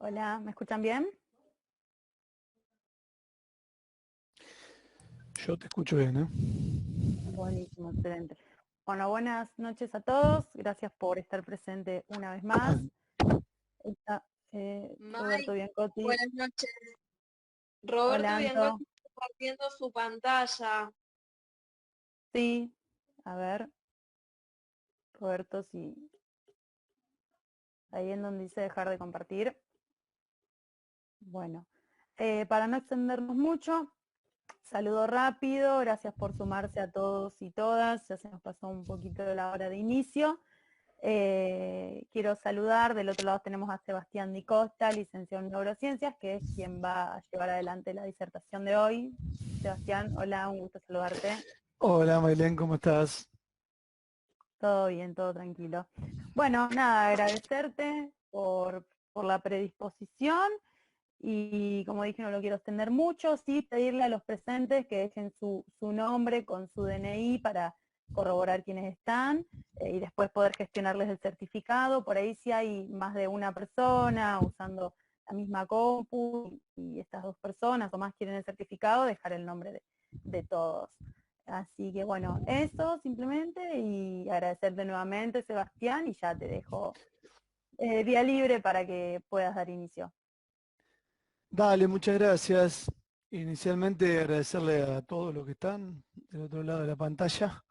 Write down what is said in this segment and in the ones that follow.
Hola, ¿me escuchan bien? Yo te escucho bien, ¿eh? Buenísimo, excelente. Bueno, buenas noches a todos. Gracias por estar presente una vez más. Está Roberto May, Biancotti. buenas noches. Hola, Roberto Anto. Biancotti compartiendo su pantalla. Sí, a ver, Roberto, sí. Ahí en donde dice dejar de compartir. Bueno, para no extendernos mucho, saludo rápido. Gracias por sumarse a todos y todas. Ya se nos pasó un poquito de la hora de inicio. Quiero saludar, del otro lado tenemos a Sebastián Di Costa, licenciado en Neurociencias, que es quien va a llevar adelante la disertación de hoy. Sebastián, hola, un gusto saludarte. Hola, Maylén, ¿cómo estás? Todo bien, todo tranquilo. Bueno, nada, agradecerte por la predisposición y como dije, no lo quiero extender mucho, sí pedirle a los presentes que dejen su nombre con su DNI para corroborar quiénes están y después poder gestionarles el certificado. Por ahí si hay más de una persona usando la misma compu y estas dos personas o más quieren el certificado, dejar el nombre de todos. Así que bueno, eso simplemente y agradecerte nuevamente, Sebastián, y ya te dejo vía libre para que puedas dar inicio. Dale, muchas gracias. Inicialmente agradecerle a todos los que están del otro lado de la pantalla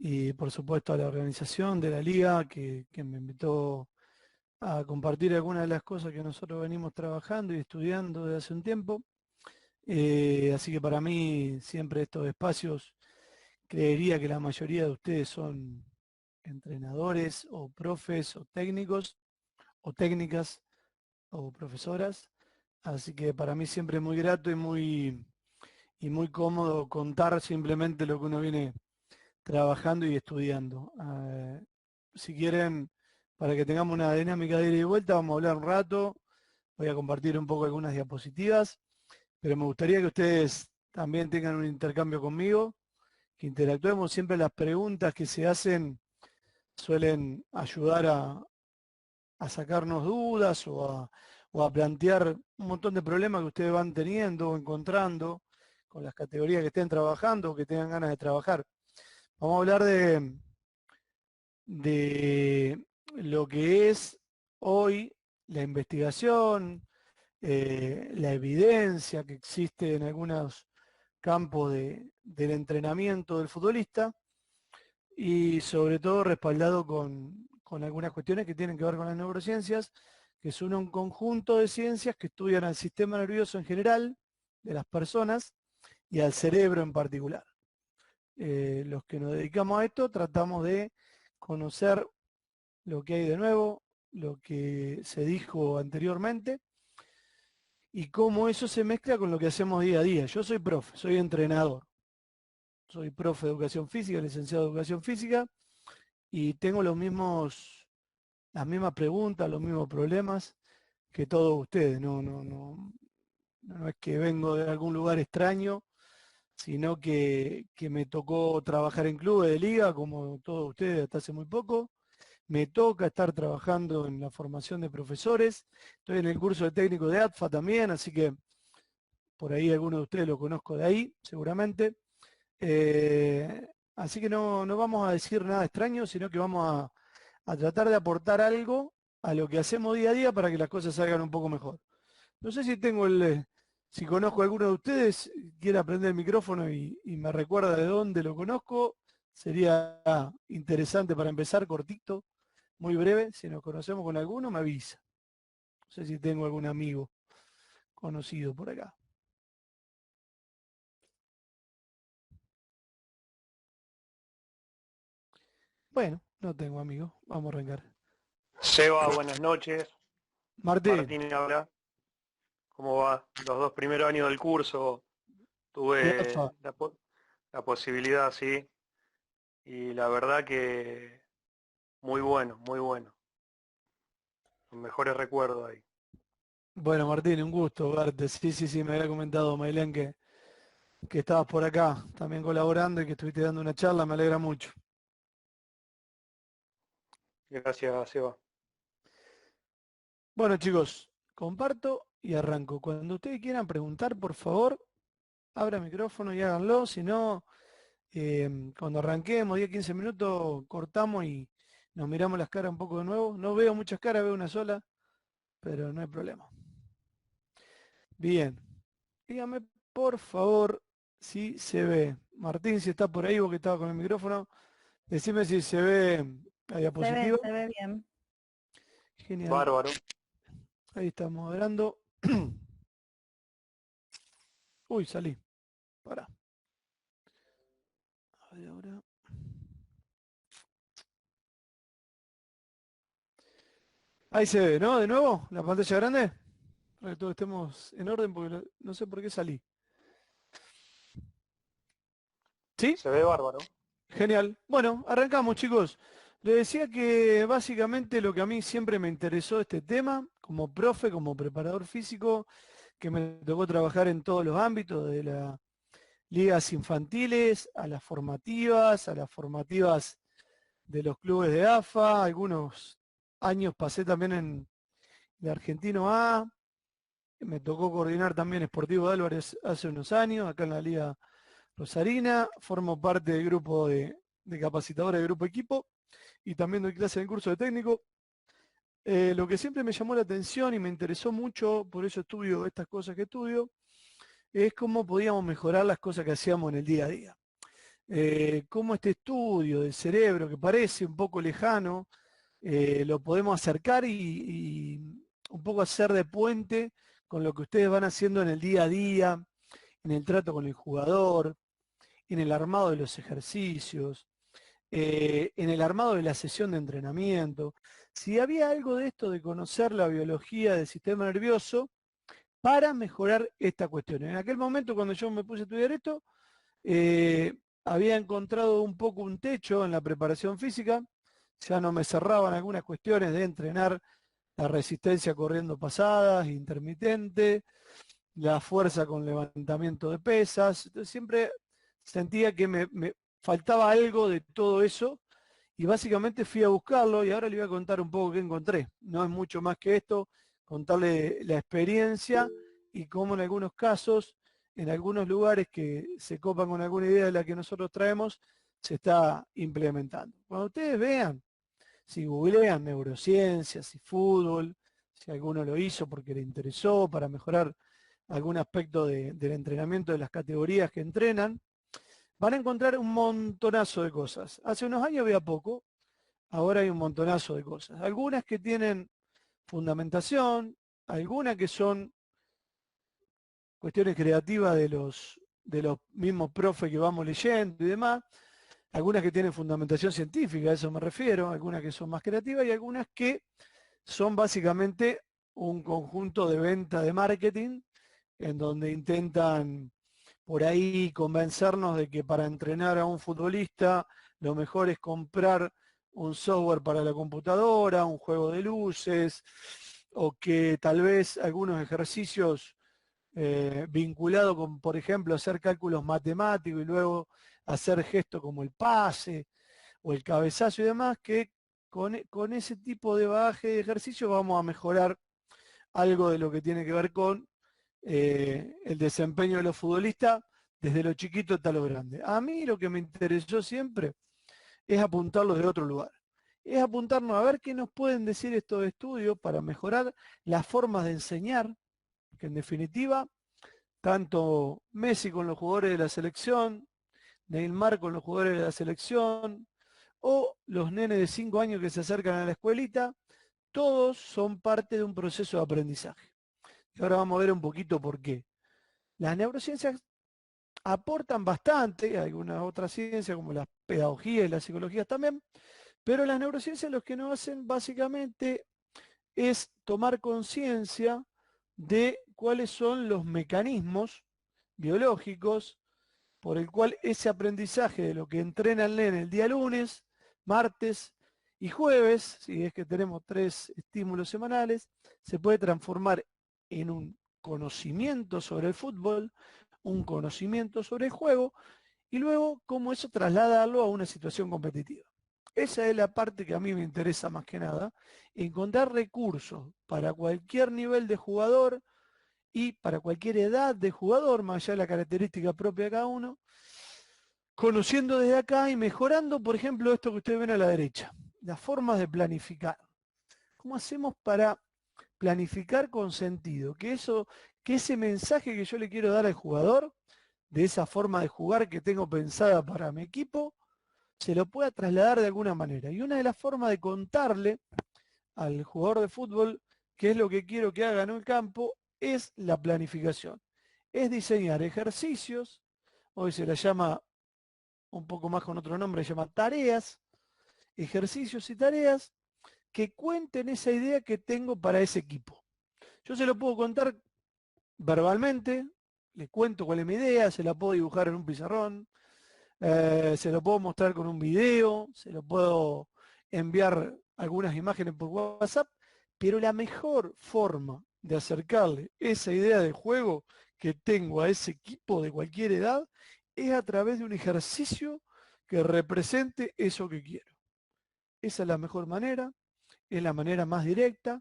y por supuesto a la organización de la liga que me invitó a compartir algunas de las cosas que nosotros venimos trabajando y estudiando desde hace un tiempo. Así que para mí siempre estos espacios, creería que la mayoría de ustedes son entrenadores o profes o técnicos o técnicas o profesoras. Así que para mí siempre es muy grato y muy cómodo contar simplemente lo que uno viene trabajando y estudiando. Si quieren, para que tengamos una dinámica de ida y vuelta, vamos a hablar un rato. Voy a compartir un poco algunas diapositivas, pero me gustaría que ustedes también tengan un intercambio conmigo, que interactuemos. Siempre las preguntas que se hacen suelen ayudar a sacarnos dudas o a plantear un montón de problemas que ustedes van teniendo o encontrando con las categorías que estén trabajando o que tengan ganas de trabajar. Vamos a hablar de lo que es hoy la investigación, la evidencia que existe en algunos campos del entrenamiento del futbolista y sobre todo respaldado con algunas cuestiones que tienen que ver con las neurociencias, que son un conjunto de ciencias que estudian al sistema nervioso en general de las personas y al cerebro en particular. Los que nos dedicamos a esto tratamos de conocer lo que hay de nuevo, lo que se dijo anteriormente y cómo eso se mezcla con lo que hacemos día a día. Yo soy profe, soy entrenador, soy profe de educación física, licenciado de educación física, y tengo las mismas preguntas, los mismos problemas que todos ustedes. No es que vengo de algún lugar extraño, sino que me tocó trabajar en clubes de liga, como todos ustedes hasta hace muy poco. Me toca estar trabajando en la formación de profesores. Estoy en el curso de técnico de ATFA también, así que por ahí algunos de ustedes lo conozco de ahí, seguramente. Así que no vamos a decir nada extraño, sino que vamos a tratar de aportar algo a lo que hacemos día a día para que las cosas salgan un poco mejor. No sé si si conozco a alguno de ustedes, quiere aprender el micrófono y me recuerda de dónde lo conozco, sería interesante para empezar, cortito, muy breve. Si nos conocemos con alguno, me avisa. No sé si tengo algún amigo conocido por acá. Bueno, no tengo amigos. Vamos a arrancar. Seba, buenas noches. Martín, Martín habla. ¿Cómo va? Los dos primeros años del curso de tuve ATFA. la posibilidad, sí. Y la verdad que muy bueno, muy bueno. Los mejores recuerdos ahí. Bueno, Martín, un gusto verte. Sí, sí, sí, me había comentado Mailén que estabas por acá también colaborando y que estuviste dando una charla, me alegra mucho. Gracias, Seba. Bueno, chicos, comparto y arranco. Cuando ustedes quieran preguntar, por favor, abra el micrófono y háganlo. Si no, cuando arranquemos 10-15 minutos, cortamos y nos miramos las caras un poco de nuevo. No veo muchas caras, veo una sola, pero no hay problema. Bien. Dígame, por favor, si se ve. Martín, si está por ahí, vos que estaba con el micrófono, decime si se ve la diapositiva. Se ve bien. Genial. Bárbaro. Ahí está moderando. Uy, salí. Pará. A ver ahora. Ahí se ve, ¿no? De nuevo, la pantalla grande. Para que todos estemos en orden, porque no sé por qué salí. ¿Sí? Se ve bárbaro. Genial. Bueno, arrancamos, chicos. Les decía que básicamente lo que a mí siempre me interesó de este tema, como profe, como preparador físico, que me tocó trabajar en todos los ámbitos, de las ligas infantiles a las formativas de los clubes de AFA, algunos años pasé también en el Argentino A, me tocó coordinar también Sportivo de Álvarez hace unos años, acá en la Liga Rosarina, formo parte del grupo de capacitadores de Grupo Equipo y también doy clase en el curso de técnico. Lo que siempre me llamó la atención y me interesó mucho, por eso estudio estas cosas que estudio, es cómo podíamos mejorar las cosas que hacíamos en el día a día. Cómo este estudio del cerebro, que parece un poco lejano, lo podemos acercar y un poco hacer de puente con lo que ustedes van haciendo en el día a día, en el trato con el jugador, en el armado de los ejercicios, en el armado de la sesión de entrenamiento. Si había algo de esto de conocer la biología del sistema nervioso para mejorar esta cuestión. En aquel momento, cuando yo me puse a estudiar esto, había encontrado un poco un techo en la preparación física, ya no me cerraban algunas cuestiones de entrenar la resistencia corriendo pasadas, intermitente, la fuerza con levantamiento de pesas. Entonces siempre sentía que me faltaba algo de todo eso y básicamente fui a buscarlo y ahora le voy a contar un poco qué encontré. No es mucho más que esto, contarle la experiencia y cómo en algunos casos, en algunos lugares que se copan con alguna idea de la que nosotros traemos, se está implementando. Cuando ustedes vean, si googlean neurociencias y fútbol, si alguno lo hizo porque le interesó para mejorar algún aspecto del entrenamiento de las categorías que entrenan, van a encontrar un montonazo de cosas. Hace unos años había poco, ahora hay un montonazo de cosas. Algunas que tienen fundamentación, algunas que son cuestiones creativas de los mismos profes que vamos leyendo y demás, algunas que tienen fundamentación científica, a eso me refiero, algunas que son más creativas y algunas que son básicamente un conjunto de venta de marketing en donde intentan por ahí convencernos de que para entrenar a un futbolista lo mejor es comprar un software para la computadora, un juego de luces, o que tal vez algunos ejercicios vinculados con, por ejemplo, hacer cálculos matemáticos y luego hacer gestos como el pase o el cabezazo y demás, que con ese tipo de bagaje de ejercicio vamos a mejorar algo de lo que tiene que ver con el desempeño de los futbolistas desde lo chiquito hasta lo grande. A mí lo que me interesó siempre es apuntarlo de otro lugar. Es apuntarnos a ver qué nos pueden decir estos estudios para mejorar las formas de enseñar, que en definitiva, tanto Messi con los jugadores de la selección, Neymar con los jugadores de la selección, o los nenes de 5 años que se acercan a la escuelita, todos son parte de un proceso de aprendizaje. Y ahora vamos a ver un poquito por qué. Las neurociencias aportan bastante, algunas otras ciencias como la pedagogía y la psicología también, pero las neurociencias lo que nos hacen básicamente es tomar conciencia de cuáles son los mecanismos biológicos por el cual ese aprendizaje de lo que entrena el nene el día lunes, martes y jueves, si es que tenemos 3 estímulos semanales, se puede transformar en un conocimiento sobre el fútbol, un conocimiento sobre el juego, y luego cómo eso trasladarlo a una situación competitiva. Esa es la parte que a mí me interesa más que nada, encontrar recursos para cualquier nivel de jugador y para cualquier edad de jugador, más allá de la característica propia de cada uno, conociendo desde acá y mejorando, por ejemplo, esto que ustedes ven a la derecha, las formas de planificar. ¿Cómo hacemos para planificar con sentido? Que ese mensaje que yo le quiero dar al jugador, de esa forma de jugar que tengo pensada para mi equipo, se lo pueda trasladar de alguna manera. Y una de las formas de contarle al jugador de fútbol qué es lo que quiero que haga en el campo es la planificación. Es diseñar ejercicios, hoy se la llama un poco más con otro nombre, se llama tareas, ejercicios y tareas que cuenten esa idea que tengo para ese equipo. Yo se lo puedo contar verbalmente, le cuento cuál es mi idea, se la puedo dibujar en un pizarrón, se lo puedo mostrar con un video, se lo puedo enviar algunas imágenes por WhatsApp, pero la mejor forma de acercarle esa idea de juego que tengo a ese equipo de cualquier edad es a través de un ejercicio que represente eso que quiero. Esa es la mejor manera, es la manera más directa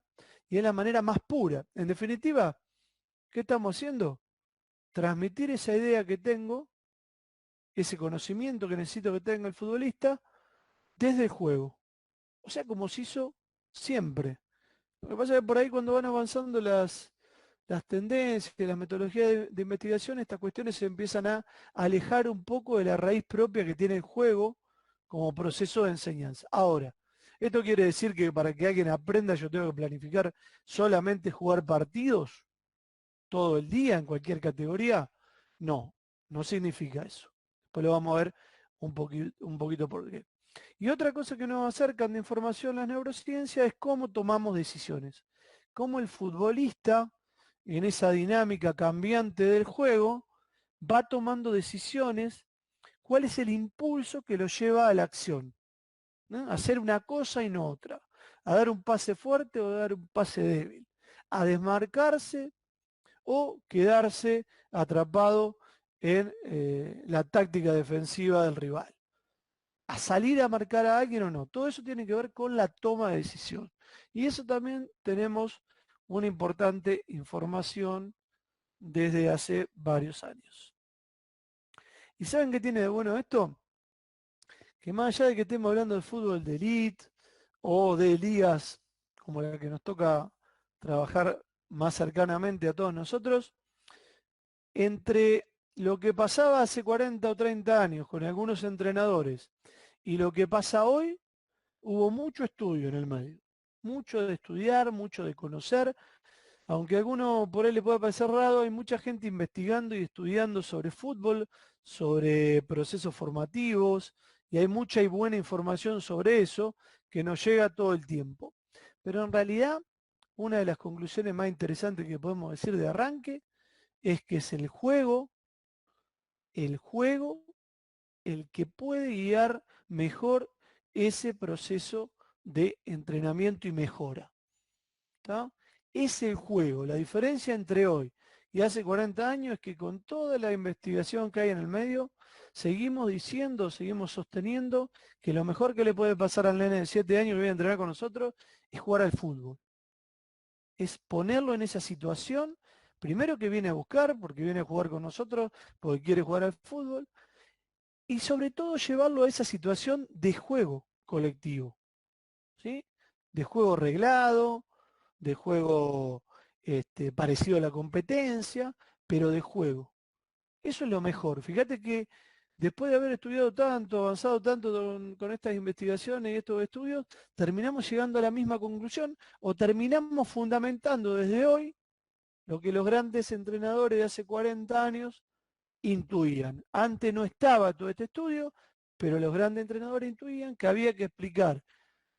y es la manera más pura. En definitiva, ¿qué estamos haciendo? Transmitir esa idea que tengo, ese conocimiento que necesito que tenga el futbolista, desde el juego. O sea, como se hizo siempre. Lo que pasa es que por ahí cuando van avanzando las tendencias, las metodologías de investigación, estas cuestiones se empiezan a alejar un poco de la raíz propia que tiene el juego como proceso de enseñanza. Ahora, ¿esto quiere decir que para que alguien aprenda yo tengo que planificar solamente jugar partidos todo el día en cualquier categoría? No, no significa eso. Después lo vamos a ver un poquito por qué. Y otra cosa que nos acercan de información las neurociencias es cómo tomamos decisiones. Cómo el futbolista, en esa dinámica cambiante del juego, va tomando decisiones, cuál es el impulso que lo lleva a la acción, ¿no? A hacer una cosa y no otra, a dar un pase fuerte o a dar un pase débil, a desmarcarse o quedarse atrapado en la táctica defensiva del rival, a salir a marcar a alguien o no. Todo eso tiene que ver con la toma de decisión. Y eso también tenemos una importante información desde hace varios años. ¿Y saben qué tiene de bueno esto? Que más allá de que estemos hablando de fútbol de elite o de ligas como la que nos toca trabajar más cercanamente a todos nosotros, entre lo que pasaba hace 40 o 30 años con algunos entrenadores y lo que pasa hoy, hubo mucho estudio en el medio, mucho de estudiar, mucho de conocer, aunque a alguno por ahí le pueda parecer raro, hay mucha gente investigando y estudiando sobre fútbol, sobre procesos formativos, y hay mucha y buena información sobre eso que nos llega todo el tiempo. Pero en realidad, una de las conclusiones más interesantes que podemos decir de arranque es que es el juego el que puede guiar mejor ese proceso de entrenamiento y mejora. ¿Tá? Es el juego. La diferencia entre hoy y hace 40 años es que con toda la investigación que hay en el medio, seguimos diciendo, seguimos sosteniendo que lo mejor que le puede pasar al nene de 7 años que viene a entrenar con nosotros es jugar al fútbol. Es ponerlo en esa situación, primero que viene a buscar, porque viene a jugar con nosotros, porque quiere jugar al fútbol, y sobre todo llevarlo a esa situación de juego colectivo, ¿sí? De juego reglado, de juego parecido a la competencia, pero de juego. Eso es lo mejor. Fíjate que después de haber estudiado tanto, avanzado tanto con estas investigaciones y estos estudios, terminamos llegando a la misma conclusión o terminamos fundamentando desde hoy lo que los grandes entrenadores de hace 40 años intuían. Antes no estaba todo este estudio, pero los grandes entrenadores intuían que había que explicar,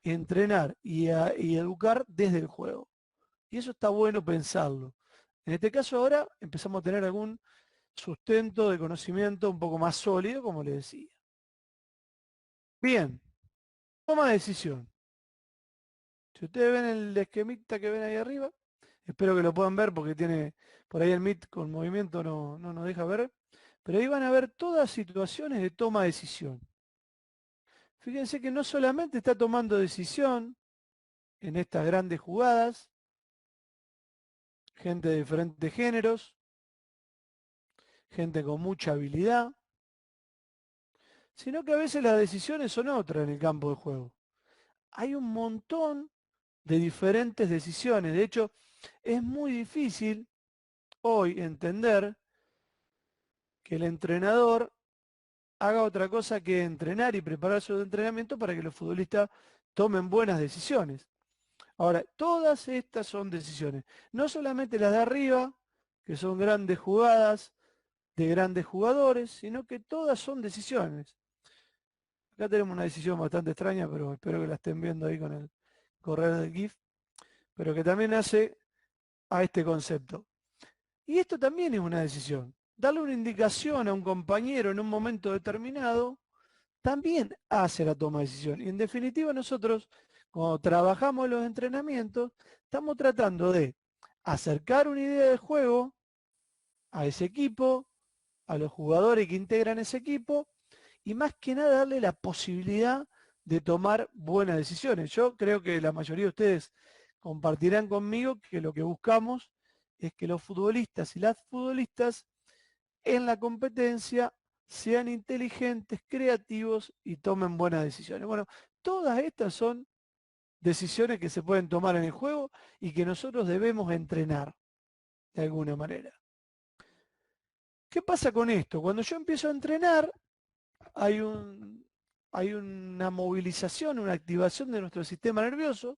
entrenar y educar desde el juego. Y eso está bueno pensarlo. En este caso ahora empezamos a tener algún sustento de conocimiento un poco más sólido, como les decía. Bien, toma de decisión. Si ustedes ven el esquemita que ven ahí arriba, espero que lo puedan ver porque tiene por ahí el Meet con movimiento no nos deja ver, pero ahí van a ver todas situaciones de toma de decisión. fíjense que no solamente está tomando decisión en estas grandes jugadas, gente de diferentes géneros, gente con mucha habilidad, sino que a veces las decisiones son otras en el campo de juego. Hay un montón de diferentes decisiones. De hecho, es muy difícil hoy entender que el entrenador haga otra cosa que entrenar y preparar su entrenamiento para que los futbolistas tomen buenas decisiones. Ahora, todas estas son decisiones, no solamente las de arriba, que son grandes jugadas de grandes jugadores, sino que todas son decisiones. Acá tenemos una decisión bastante extraña, pero espero que la estén viendo ahí con el correr del GIF, pero que también hace a este concepto. Y esto también es una decisión. Darle una indicación a un compañero en un momento determinado también hace la toma de decisión. Y en definitiva nosotros, cuando trabajamos en los entrenamientos, estamos tratando de acercar una idea de juego a ese equipo, a los jugadores que integran ese equipo, y más que nada darle la posibilidad de tomar buenas decisiones. Yo creo que la mayoría de ustedes compartirán conmigo que lo que buscamos es que los futbolistas y las futbolistas en la competencia sean inteligentes, creativos y tomen buenas decisiones. Bueno, todas estas son decisiones que se pueden tomar en el juego y que nosotros debemos entrenar de alguna manera. ¿Qué pasa con esto? Cuando yo empiezo a entrenar, hay una movilización, una activación de nuestro sistema nervioso,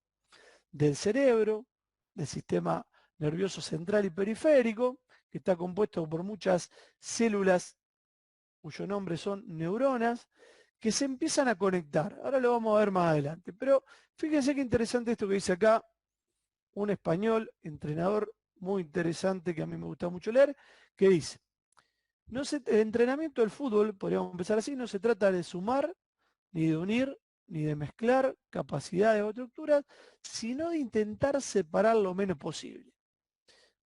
del cerebro, del sistema nervioso central y periférico, que está compuesto por muchas células cuyo nombre son neuronas, que se empiezan a conectar. Ahora lo vamos a ver más adelante. Pero fíjense qué interesante esto que dice acá un español, entrenador muy interesante que a mí me gusta mucho leer, que dice, el entrenamiento del fútbol, podríamos empezar así, no se trata de sumar, ni de unir, ni de mezclar capacidades o estructuras, sino de intentar separar lo menos posible.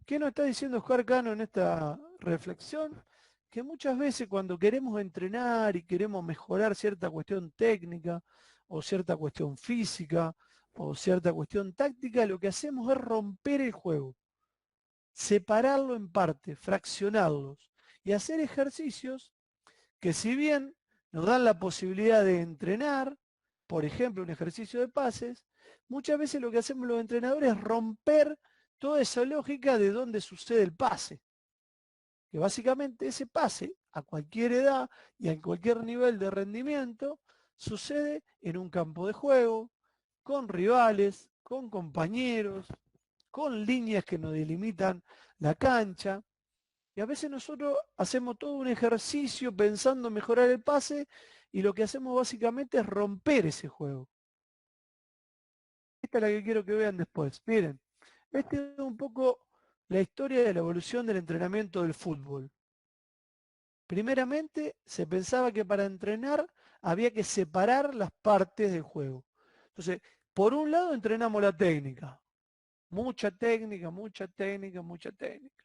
¿Qué nos está diciendo Oscar Cano en esta reflexión? Que muchas veces cuando queremos entrenar y queremos mejorar cierta cuestión técnica o cierta cuestión física o cierta cuestión táctica, lo que hacemos es romper el juego, separarlo en partes, fraccionarlos y hacer ejercicios que si bien nos dan la posibilidad de entrenar, por ejemplo un ejercicio de pases, muchas veces lo que hacemos los entrenadores es romper toda esa lógica de dónde sucede el pase. Que básicamente ese pase a cualquier edad y a cualquier nivel de rendimiento sucede en un campo de juego, con rivales, con compañeros, con líneas que nos delimitan la cancha. Y a veces nosotros hacemos todo un ejercicio pensando mejorar el pase y lo que hacemos básicamente es romper ese juego. Esta es la que quiero que vean después. Miren, este es un poco la historia de la evolución del entrenamiento del fútbol. Primeramente, se pensaba que para entrenar había que separar las partes del juego. Entonces, por un lado entrenamos la técnica. Mucha técnica, mucha técnica, mucha técnica.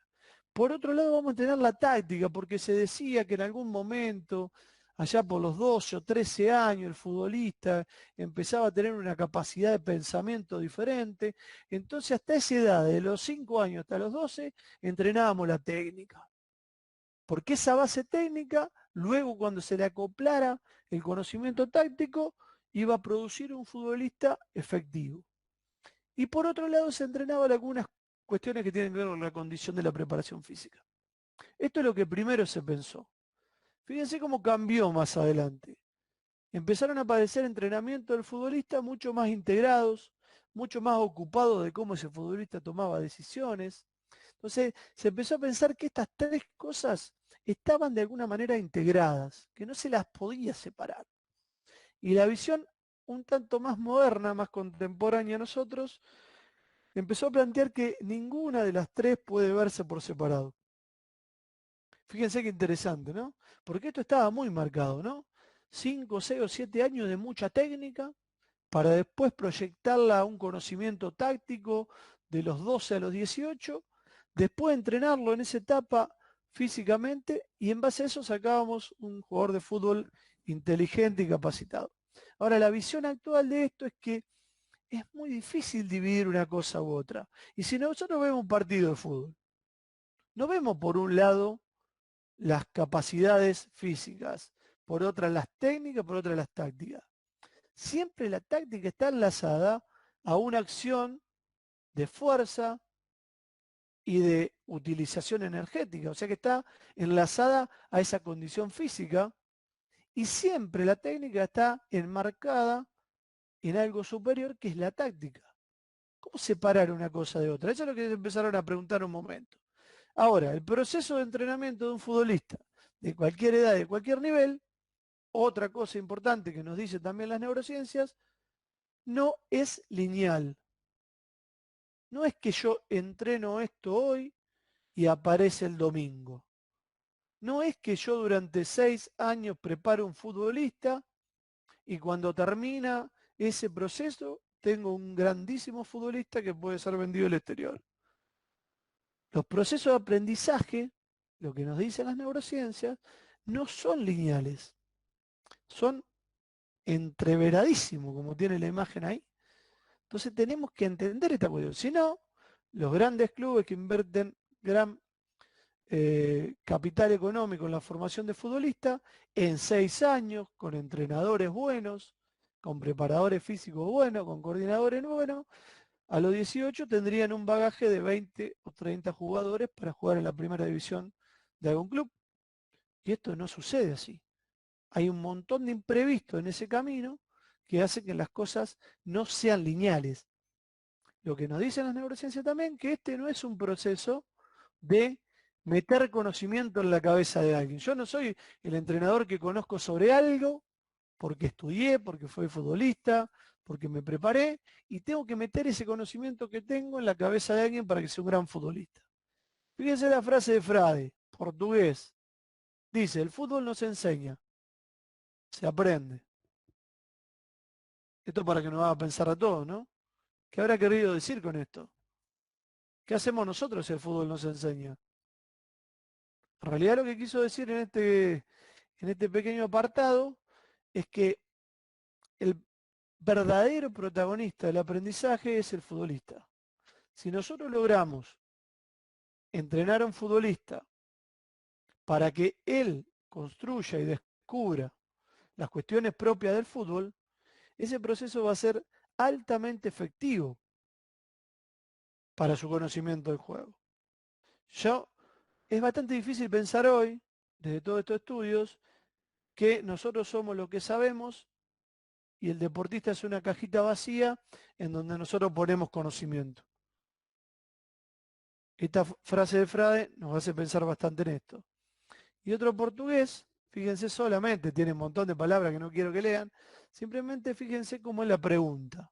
Por otro lado vamos a entrenar la táctica, porque se decía que en algún momento, allá por los 12 o 13 años, el futbolista empezaba a tener una capacidad de pensamiento diferente. Entonces, hasta esa edad, de los 5 años hasta los 12, entrenábamos la técnica. Porque esa base técnica, luego cuando se le acoplara el conocimiento táctico, iba a producir un futbolista efectivo. Y por otro lado se entrenaban algunas cuestiones que tienen que ver con la condición de la preparación física. Esto es lo que primero se pensó. Fíjense cómo cambió más adelante. Empezaron a aparecer entrenamientos del futbolista mucho más integrados, mucho más ocupados de cómo ese futbolista tomaba decisiones. Entonces se empezó a pensar que estas tres cosas estaban de alguna manera integradas, que no se las podía separar. Y la visión un tanto más moderna, más contemporánea a nosotros, empezó a plantear que ninguna de las tres puede verse por separado. Fíjense qué interesante, ¿no? Porque esto estaba muy marcado, ¿no? 5, 6 o 7 años de mucha técnica para después proyectarla a un conocimiento táctico de los 12 a los 18, después entrenarlo en esa etapa físicamente y en base a eso sacábamos un jugador de fútbol inteligente y capacitado. Ahora, la visión actual de esto es que es muy difícil dividir una cosa u otra. Y si nosotros vemos un partido de fútbol, no vemos por un lado las capacidades físicas, por otra las técnicas, por otra las tácticas. Siempre la táctica está enlazada a una acción de fuerza y de utilización energética, o sea que está enlazada a esa condición física y siempre la técnica está enmarcada en algo superior que es la táctica. ¿Cómo separar una cosa de otra? Eso es lo que empezaron a preguntar un momento. Ahora, el proceso de entrenamiento de un futbolista de cualquier edad, de cualquier nivel, otra cosa importante que nos dicen también las neurociencias, no es lineal. No es que yo entreno esto hoy y aparece el domingo. No es que yo durante 6 años preparo un futbolista y cuando termina ese proceso tengo un grandísimo futbolista que puede ser vendido al exterior. Los procesos de aprendizaje, lo que nos dicen las neurociencias, no son lineales, son entreveradísimos, como tiene la imagen ahí. Entonces tenemos que entender esta cuestión. Si no, los grandes clubes que invierten gran capital económico en la formación de futbolistas, en 6 años, con entrenadores buenos, con preparadores físicos buenos, con coordinadores buenos, a los 18 tendrían un bagaje de 20 o 30 jugadores para jugar en la primera división de algún club. Y esto no sucede así. Hay un montón de imprevistos en ese camino que hace que las cosas no sean lineales. Lo que nos dicen las neurociencias también, que este no es un proceso de meter conocimiento en la cabeza de alguien. Yo no soy el entrenador que conozco sobre algo porque estudié, porque fui futbolista, porque me preparé y tengo que meter ese conocimiento que tengo en la cabeza de alguien para que sea un gran futbolista. Fíjense la frase de Frade, portugués. Dice, el fútbol no se enseña, se aprende. Esto para que nos haga pensar a todos, ¿no? ¿Qué habrá querido decir con esto? ¿Qué hacemos nosotros si el fútbol no se enseña? En realidad lo que quiso decir en este pequeño apartado es que el verdadero protagonista del aprendizaje es el futbolista. Si nosotros logramos entrenar a un futbolista para que él construya y descubra las cuestiones propias del fútbol, ese proceso va a ser altamente efectivo para su conocimiento del juego. Es bastante difícil pensar hoy, desde todos estos estudios, que nosotros somos lo que sabemos y el deportista es una cajita vacía en donde nosotros ponemos conocimiento. Esta frase de Frade nos hace pensar bastante en esto. Y otro portugués, fíjense solamente, tiene un montón de palabras que no quiero que lean, simplemente fíjense cómo es la pregunta.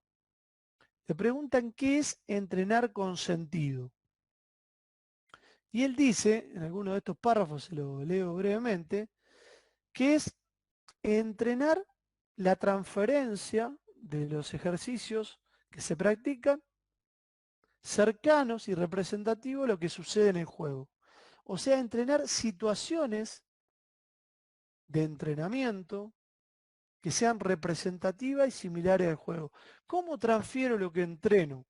Le preguntan qué es entrenar con sentido. Y él dice, en alguno de estos párrafos, se lo leo brevemente, que es entrenar la transferencia de los ejercicios que se practican cercanos y representativos a lo que sucede en el juego. O sea, entrenar situaciones de entrenamiento que sean representativas y similares al juego. ¿Cómo transfiero lo que entreno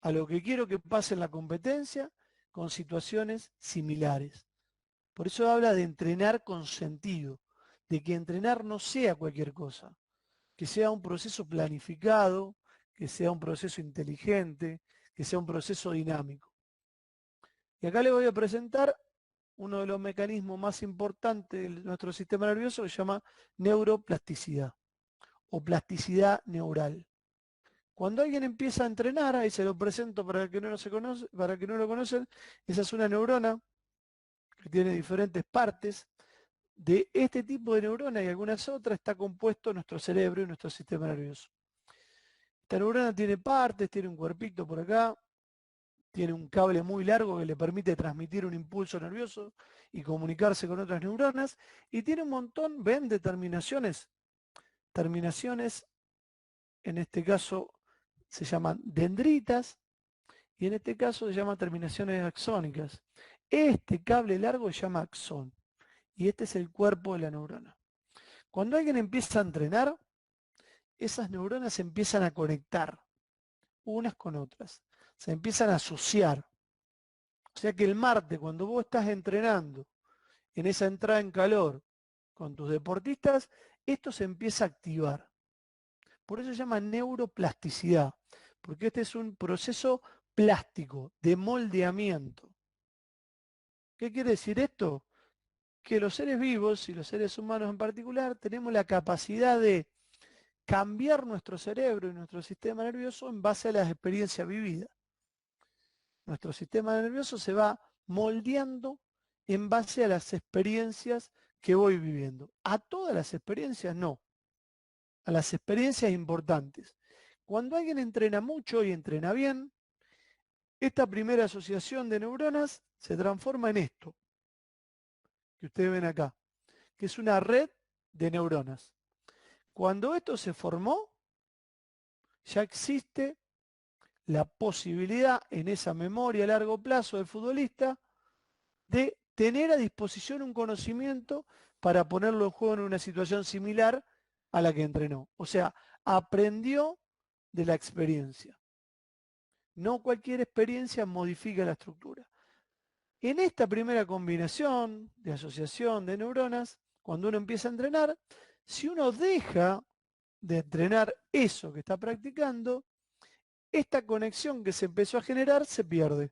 a lo que quiero que pase en la competencia con situaciones similares? Por eso habla de entrenar con sentido, de que entrenar no sea cualquier cosa, que sea un proceso planificado, que sea un proceso inteligente, que sea un proceso dinámico. Y acá les voy a presentar uno de los mecanismos más importantes de nuestro sistema nervioso que se llama neuroplasticidad o plasticidad neural. Cuando alguien empieza a entrenar, ahí se lo presento para el que no se conoce, para el que no lo conocen, esa es una neurona que tiene diferentes partes. De este tipo de neurona y algunas otras está compuesto nuestro cerebro y nuestro sistema nervioso. Esta neurona tiene partes, tiene un cuerpito por acá, tiene un cable muy largo que le permite transmitir un impulso nervioso y comunicarse con otras neuronas, y tiene un montón, ven, de terminaciones. Terminaciones, en este caso, se llaman dendritas, y en este caso se llaman terminaciones axónicas. Este cable largo se llama axón, y este es el cuerpo de la neurona. Cuando alguien empieza a entrenar, esas neuronas se empiezan a conectar unas con otras, se empiezan a asociar. O sea que el martes, cuando vos estás entrenando en esa entrada en calor con tus deportistas, esto se empieza a activar. Por eso se llama neuroplasticidad, porque este es un proceso plástico, de moldeamiento. ¿Qué quiere decir esto? Que los seres vivos, y los seres humanos en particular, tenemos la capacidad de cambiar nuestro cerebro y nuestro sistema nervioso en base a las experiencias vividas. Nuestro sistema nervioso se va moldeando en base a las experiencias que voy viviendo. A todas las experiencias no, a las experiencias importantes. Cuando alguien entrena mucho y entrena bien, esta primera asociación de neuronas se transforma en esto, que ustedes ven acá, que es una red de neuronas. Cuando esto se formó, ya existe la posibilidad en esa memoria a largo plazo del futbolista de tener a disposición un conocimiento para ponerlo en juego en una situación similar a la que entrenó. O sea, aprendió de la experiencia. No cualquier experiencia modifica la estructura. En esta primera combinación de asociación de neuronas, cuando uno empieza a entrenar, si uno deja de entrenar eso que está practicando, esta conexión que se empezó a generar se pierde.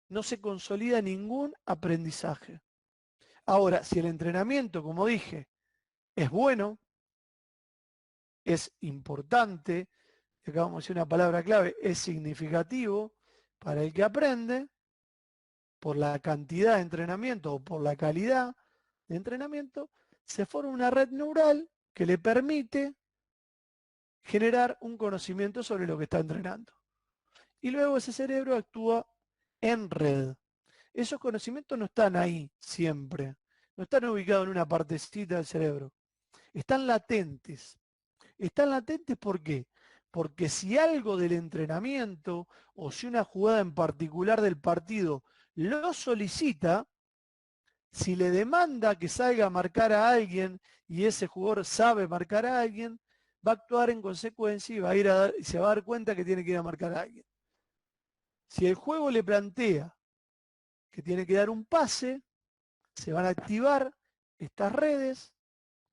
No se consolida ningún aprendizaje. Ahora, si el entrenamiento, como dije, es bueno, es importante, acá vamos a decir una palabra clave, es significativo para el que aprende, por la cantidad de entrenamiento o por la calidad de entrenamiento, se forma una red neural que le permite generar un conocimiento sobre lo que está entrenando. Y luego ese cerebro actúa en red. Esos conocimientos no están ahí siempre, no están ubicados en una partecita del cerebro, están latentes. Están latentes ¿por qué? Porque si algo del entrenamiento o si una jugada en particular del partido lo solicita, si le demanda que salga a marcar a alguien y ese jugador sabe marcar a alguien, va a actuar en consecuencia y va a ir y se va a dar cuenta que tiene que ir a marcar a alguien. Si el juego le plantea que tiene que dar un pase, se van a activar estas redes,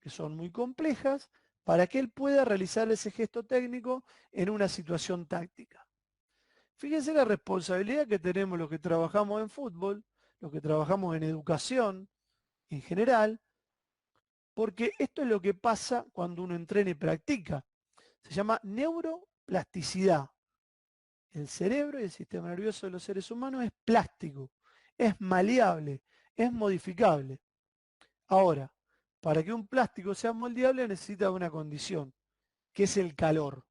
que son muy complejas, para que él pueda realizar ese gesto técnico en una situación táctica. Fíjense la responsabilidad que tenemos los que trabajamos en fútbol, los que trabajamos en educación en general, porque esto es lo que pasa cuando uno entrena y practica. Se llama neuroplasticidad. El cerebro y el sistema nervioso de los seres humanos es plástico, es maleable, es modificable. Ahora, para que un plástico sea moldeable necesita una condición, que es el calor.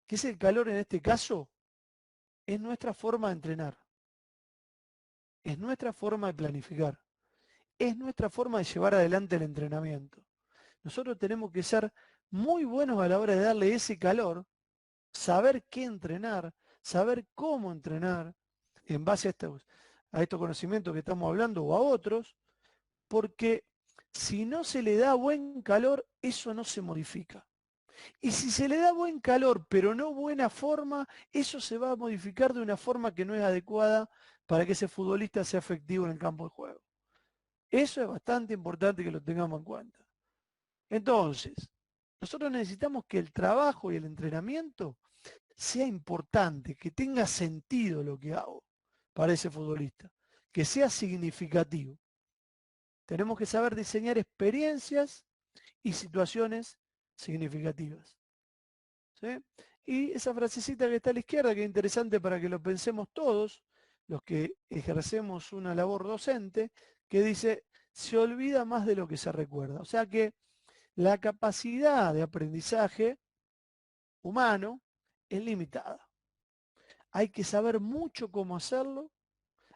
¿Qué es el calor en este caso? Es nuestra forma de entrenar. Es nuestra forma de planificar. Es nuestra forma de llevar adelante el entrenamiento. Nosotros tenemos que ser muy buenos a la hora de darle ese calor, saber qué entrenar, saber cómo entrenar en base a estos conocimientos que estamos hablando o a otros, porque si no se le da buen calor, eso no se modifica. Y si se le da buen calor, pero no buena forma, eso se va a modificar de una forma que no es adecuada para que ese futbolista sea efectivo en el campo de juego. Eso es bastante importante que lo tengamos en cuenta. Entonces, nosotros necesitamos que el trabajo y el entrenamiento sea importante, que tenga sentido lo que hago para ese futbolista, que sea significativo. Tenemos que saber diseñar experiencias y situaciones significativas. ¿Sí? Y esa frasecita que está a la izquierda, que es interesante para que lo pensemos todos, los que ejercemos una labor docente, que dice, se olvida más de lo que se recuerda. O sea que la capacidad de aprendizaje humano es limitada. Hay que saber mucho cómo hacerlo,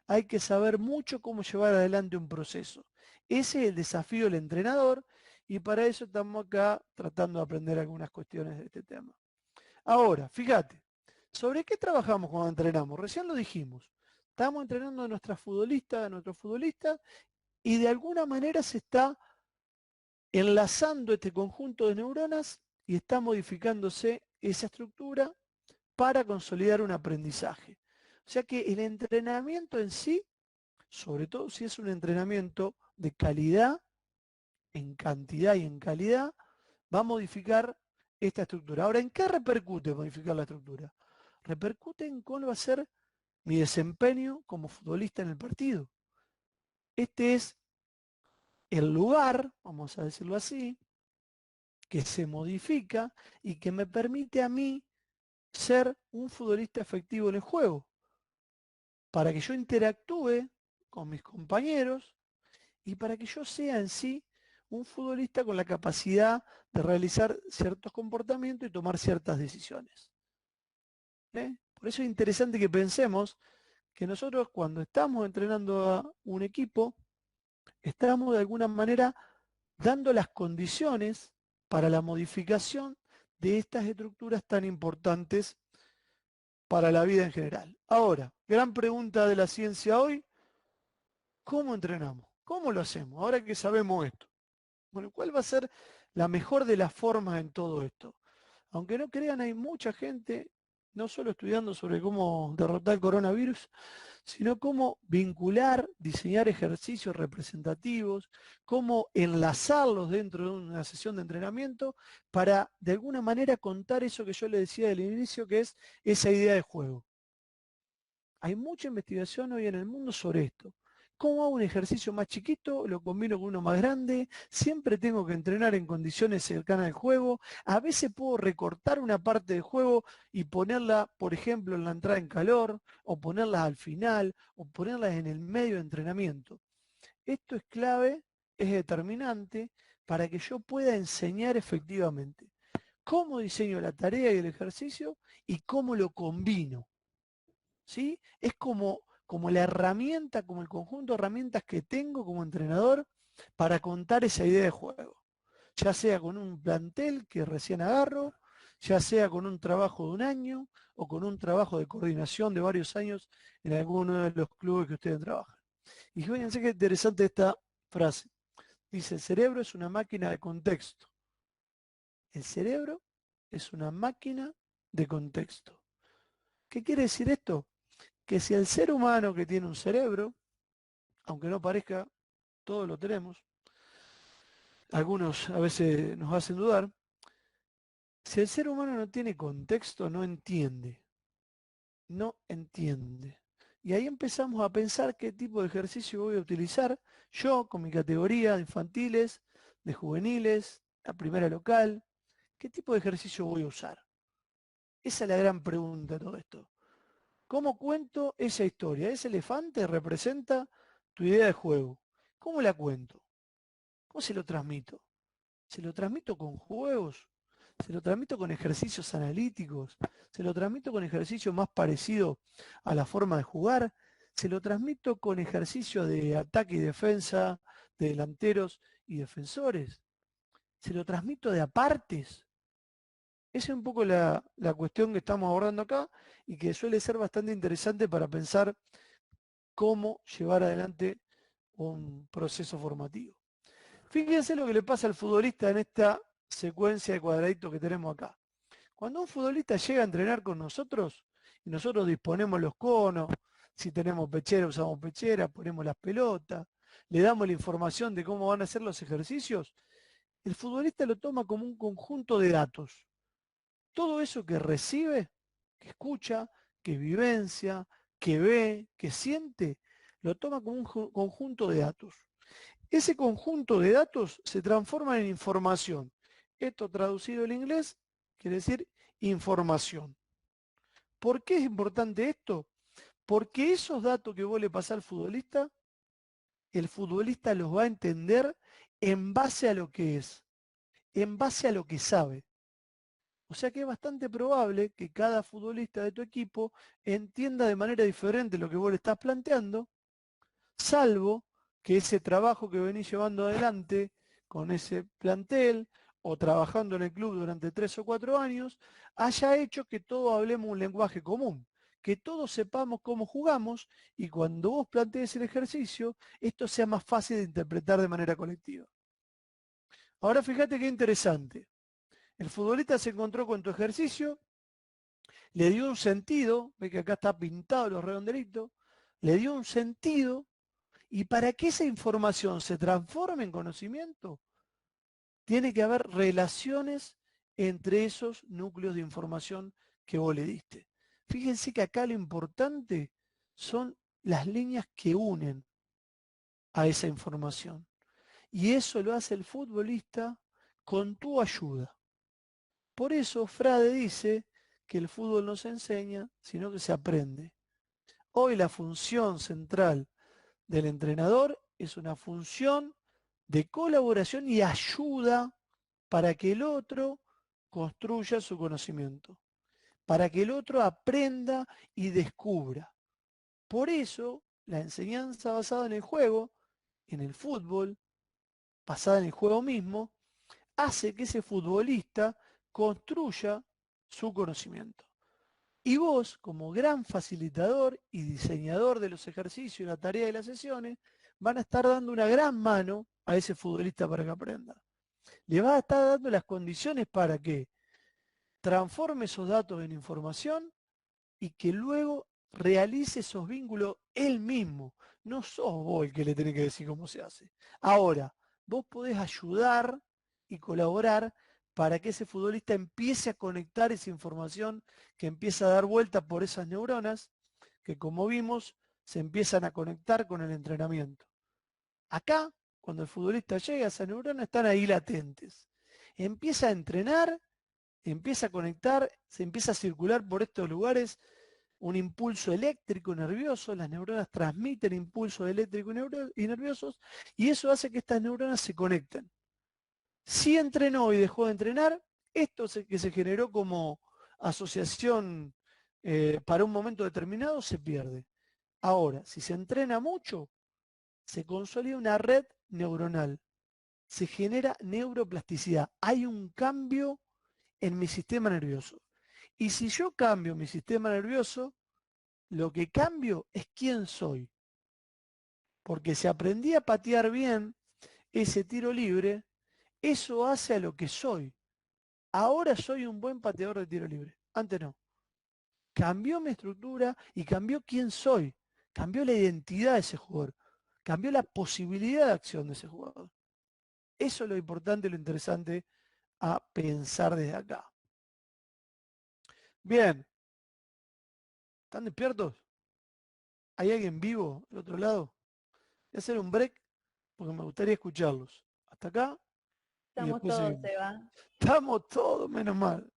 hay que saber mucho cómo llevar adelante un proceso. Ese es el desafío del entrenador y para eso estamos acá tratando de aprender algunas cuestiones de este tema. Ahora, fíjate, ¿sobre qué trabajamos cuando entrenamos? Recién lo dijimos. Estamos entrenando a nuestros futbolistas y de alguna manera se está enlazando este conjunto de neuronas y está modificándose esa estructura para consolidar un aprendizaje. O sea que el entrenamiento en sí, sobre todo si es un entrenamiento de calidad, en cantidad y en calidad, va a modificar esta estructura. Ahora, ¿en qué repercute modificar la estructura? Repercute en cuál va a ser mi desempeño como futbolista en el partido. Este es el lugar, vamos a decirlo así, que se modifica y que me permite a mí ser un futbolista efectivo en el juego, para que yo interactúe con mis compañeros y para que yo sea en sí un futbolista con la capacidad de realizar ciertos comportamientos y tomar ciertas decisiones. Por eso es interesante que pensemos que nosotros cuando estamos entrenando a un equipo, estamos de alguna manera dando las condiciones para la modificación de estas estructuras tan importantes para la vida en general. Ahora, gran pregunta de la ciencia hoy, ¿cómo entrenamos? ¿Cómo lo hacemos? Ahora que sabemos esto. Bueno, ¿cuál va a ser la mejor de las formas en todo esto? Aunque no crean, hay mucha gente, no solo estudiando sobre cómo derrotar el coronavirus, sino cómo vincular, diseñar ejercicios representativos, cómo enlazarlos dentro de una sesión de entrenamiento para de alguna manera contar eso que yo le decía del inicio, que es esa idea de juego. Hay mucha investigación hoy en el mundo sobre esto. ¿Cómo hago un ejercicio más chiquito? Lo combino con uno más grande. Siempre tengo que entrenar en condiciones cercanas al juego. A veces puedo recortar una parte del juego y ponerla, por ejemplo, en la entrada en calor, o ponerlas al final, o ponerlas en el medio de entrenamiento. Esto es clave, es determinante para que yo pueda enseñar efectivamente cómo diseño la tarea y el ejercicio y cómo lo combino. ¿Sí? Es como la herramienta, como el conjunto de herramientas que tengo como entrenador para contar esa idea de juego. Ya sea con un plantel que recién agarro, ya sea con un trabajo de un año o con un trabajo de coordinación de varios años en alguno de los clubes que ustedes trabajan. Y fíjense qué interesante esta frase. Dice, el cerebro es una máquina de contexto. El cerebro es una máquina de contexto. ¿Qué quiere decir esto? Que si el ser humano que tiene un cerebro, aunque no parezca, todos lo tenemos, algunos a veces nos hacen dudar, si el ser humano no tiene contexto, no entiende, no entiende. Y ahí empezamos a pensar qué tipo de ejercicio voy a utilizar yo con mi categoría de infantiles, de juveniles, la primera local, qué tipo de ejercicio voy a usar. Esa es la gran pregunta de todo esto. ¿Cómo cuento esa historia? Ese elefante representa tu idea de juego. ¿Cómo la cuento? ¿Cómo se lo transmito? ¿Se lo transmito con juegos? ¿Se lo transmito con ejercicios analíticos? ¿Se lo transmito con ejercicios más parecidos a la forma de jugar? ¿Se lo transmito con ejercicios de ataque y defensa, de delanteros y defensores? ¿Se lo transmito de apartes? Esa es un poco la cuestión que estamos abordando acá y que suele ser bastante interesante para pensar cómo llevar adelante un proceso formativo. Fíjense lo que le pasa al futbolista en esta secuencia de cuadraditos que tenemos acá. Cuando un futbolista llega a entrenar con nosotros y nosotros disponemos los conos, si tenemos pechera usamos pechera, ponemos las pelotas, le damos la información de cómo van a ser los ejercicios, el futbolista lo toma como un conjunto de datos. Todo eso que recibe, que escucha, que vivencia, que ve, que siente, lo toma como un conjunto de datos. Ese conjunto de datos se transforma en información. Esto traducido al inglés quiere decir información. ¿Por qué es importante esto? Porque esos datos que vos le pasás al futbolista, el futbolista los va a entender en base a lo que es, en base a lo que sabe. O sea que es bastante probable que cada futbolista de tu equipo entienda de manera diferente lo que vos le estás planteando, salvo que ese trabajo que venís llevando adelante con ese plantel o trabajando en el club durante 3 o 4 años, haya hecho que todos hablemos un lenguaje común, que todos sepamos cómo jugamos y cuando vos plantees el ejercicio, esto sea más fácil de interpretar de manera colectiva. Ahora fíjate qué interesante. El futbolista se encontró con tu ejercicio, le dio un sentido, ve que acá está pintado los redondelitos, le dio un sentido, y para que esa información se transforme en conocimiento, tiene que haber relaciones entre esos núcleos de información que vos le diste. Fíjense que acá lo importante son las líneas que unen a esa información. Y eso lo hace el futbolista con tu ayuda. Por eso Frade dice que el fútbol no se enseña, sino que se aprende. Hoy la función central del entrenador es una función de colaboración y ayuda para que el otro construya su conocimiento, para que el otro aprenda y descubra. Por eso la enseñanza basada en el juego, en el fútbol, basada en el juego mismo, hace que ese futbolista construya su conocimiento. Y vos, como gran facilitador y diseñador de los ejercicios, la tarea de las sesiones, van a estar dando una gran mano a ese futbolista para que aprenda. Le vas a estar dando las condiciones para que transforme esos datos en información y que luego realice esos vínculos él mismo. No sos vos el que le tenés que decir cómo se hace. Ahora, vos podés ayudar y colaborar para que ese futbolista empiece a conectar esa información que empieza a dar vuelta por esas neuronas que, como vimos, se empiezan a conectar con el entrenamiento. Acá, cuando el futbolista llega, esas neuronas están ahí latentes. Empieza a entrenar, empieza a conectar, se empieza a circular por estos lugares un impulso eléctrico nervioso, las neuronas transmiten impulsos eléctricos y nerviosos, y eso hace que estas neuronas se conecten. Si entrenó y dejó de entrenar, esto que se generó como asociación para un momento determinado se pierde. Ahora, si se entrena mucho, se consolida una red neuronal, se genera neuroplasticidad, hay un cambio en mi sistema nervioso. Y si yo cambio mi sistema nervioso, lo que cambio es quién soy. Porque si aprendí a patear bien ese tiro libre, eso hace a lo que soy. Ahora soy un buen pateador de tiro libre. Antes no. Cambió mi estructura y cambió quién soy. Cambió la identidad de ese jugador. Cambió la posibilidad de acción de ese jugador. Eso es lo importante y lo interesante a pensar desde acá. Bien. ¿Están despiertos? ¿Hay alguien vivo del otro lado? Voy a hacer un break porque me gustaría escucharlos. Hasta acá y Estamos después todos, seguimos. Seba. Estamos todos, menos mal.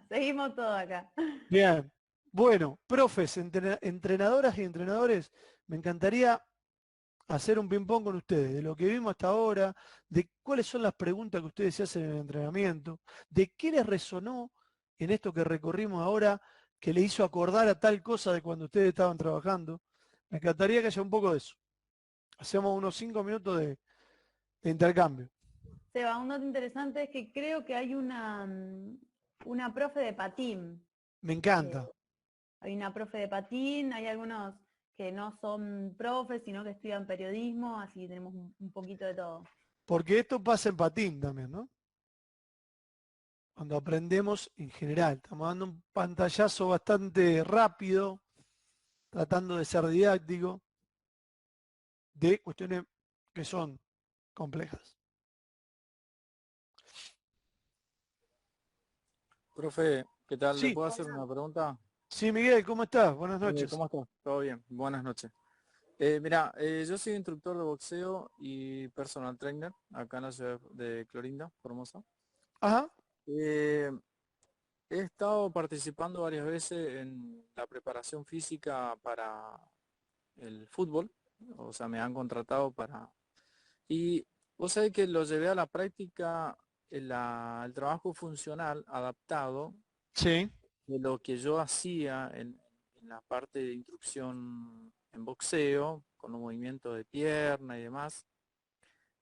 Seguimos todos acá. Bien. Bueno, profes, entrenadoras y entrenadores, me encantaría hacer un ping-pong con ustedes, de lo que vimos hasta ahora, de cuáles son las preguntas que ustedes se hacen en el entrenamiento, de qué les resonó en esto que recorrimos ahora, que le hizo acordar a tal cosa de cuando ustedes estaban trabajando. Me encantaría que haya un poco de eso. Hacemos unos 5 minutos de intercambio. Seba, un dato interesante es que creo que hay una profe de patín. Me encanta. Hay una profe de patín, hay algunos que no son profes, sino que estudian periodismo, así que tenemos un poquito de todo. Porque esto pasa en patín también, ¿no? Cuando aprendemos en general. Estamos dando un pantallazo bastante rápido, tratando de ser didáctico, de cuestiones que son complejas. Profe, ¿qué tal? ¿Le Sí, puedo hacer una pregunta? sí, Miguel, ¿cómo estás? Buenas noches. ¿Cómo estás? ¿Todo bien? Buenas noches. Mira, yo soy instructor de boxeo y personal trainer acá en la ciudad de Clorinda, Formosa. Ajá, Eh, He estado participando varias veces en la preparación física para el fútbol, o sea, me han contratado para... Y vos sabés que lo llevé a la práctica, el trabajo funcional adaptado sí, de lo que yo hacía en la parte de instrucción en boxeo, con los movimientos de pierna y demás,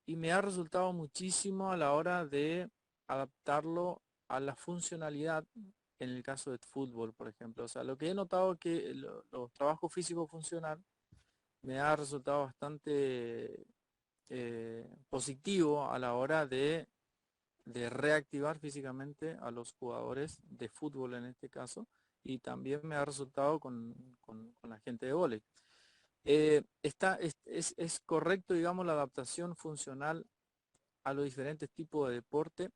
y me ha resultado muchísimo a la hora de adaptarlo a la funcionalidad en el caso de fútbol, por ejemplo. O sea, lo que he notado que los trabajos físicos funcional me ha resultado bastante positivo a la hora de reactivar físicamente a los jugadores de fútbol en este caso, y también me ha resultado con la gente de vóley. Es correcto, digamos, la adaptación funcional a los diferentes tipos de deporte.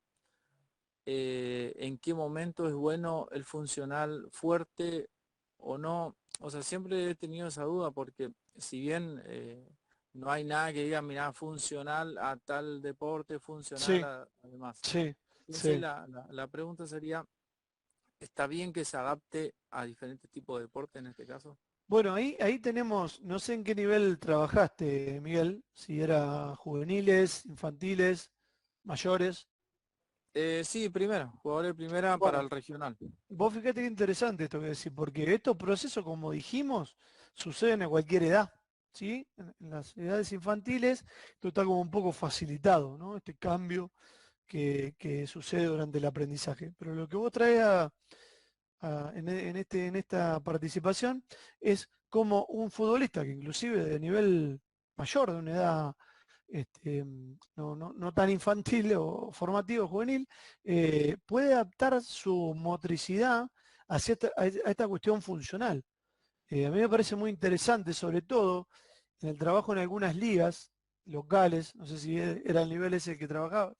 En qué momento es bueno el funcional fuerte o no. O sea, siempre he tenido esa duda porque si bien no hay nada que diga, mira, funcional a tal deporte, funcional Sí, a demás. sí, Entonces sí. la pregunta sería, ¿está bien que se adapte a diferentes tipos de deporte en este caso? Bueno, ahí tenemos, no sé en qué nivel trabajaste, Miguel, si era juveniles, infantiles, mayores. Sí, primera, jugador de primera para Bueno, el regional. vos fíjate qué interesante esto que decís, porque estos procesos, como dijimos, suceden a cualquier edad, ¿sí? En las edades infantiles, esto está como un poco facilitado, ¿no? Este cambio que sucede durante el aprendizaje. Pero lo que vos traes en esta participación es como un futbolista que inclusive de nivel mayor, de una edad no tan infantil o formativo, juvenil, puede adaptar su motricidad a esta cuestión funcional. A mí me parece muy interesante, sobre todo en el trabajo en algunas ligas locales, no sé si era el nivel ese que trabajabas,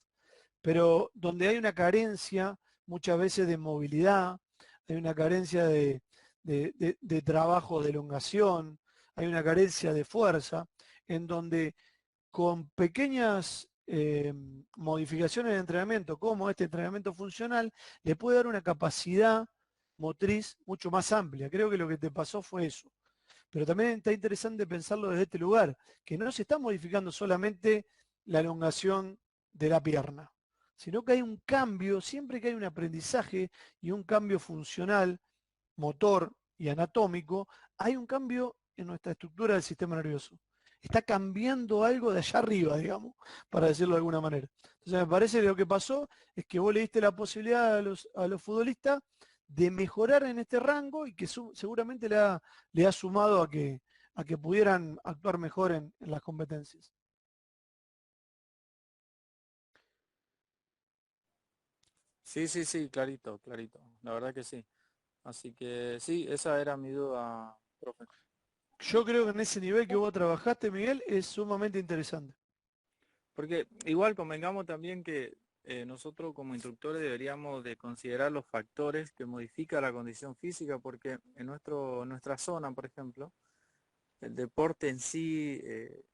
pero donde hay una carencia muchas veces de movilidad, hay una carencia de trabajo de elongación, hay una carencia de fuerza, en donde con pequeñas modificaciones de entrenamiento, como este entrenamiento funcional, le puede dar una capacidad motriz mucho más amplia. Creo que lo que te pasó fue eso. Pero también está interesante pensarlo desde este lugar, que no se está modificando solamente la elongación de la pierna, sino que hay un cambio, siempre que hay un aprendizaje y un cambio funcional, motor y anatómico, hay un cambio en nuestra estructura del sistema nervioso. Está cambiando algo de allá arriba, digamos, para decirlo de alguna manera. Entonces me parece que lo que pasó es que vos le diste la posibilidad a los futbolistas de mejorar en este rango y que seguramente le ha sumado a que pudieran actuar mejor en las competencias. Sí, sí, sí, clarito, clarito. La verdad que sí. Así que sí, esa era mi duda, profe. Yo creo que en ese nivel que vos trabajaste, Miguel, es sumamente interesante. Porque igual convengamos también que nosotros como instructores deberíamos de considerar los factores que modifican la condición física, porque en nuestra zona, por ejemplo, el deporte en sí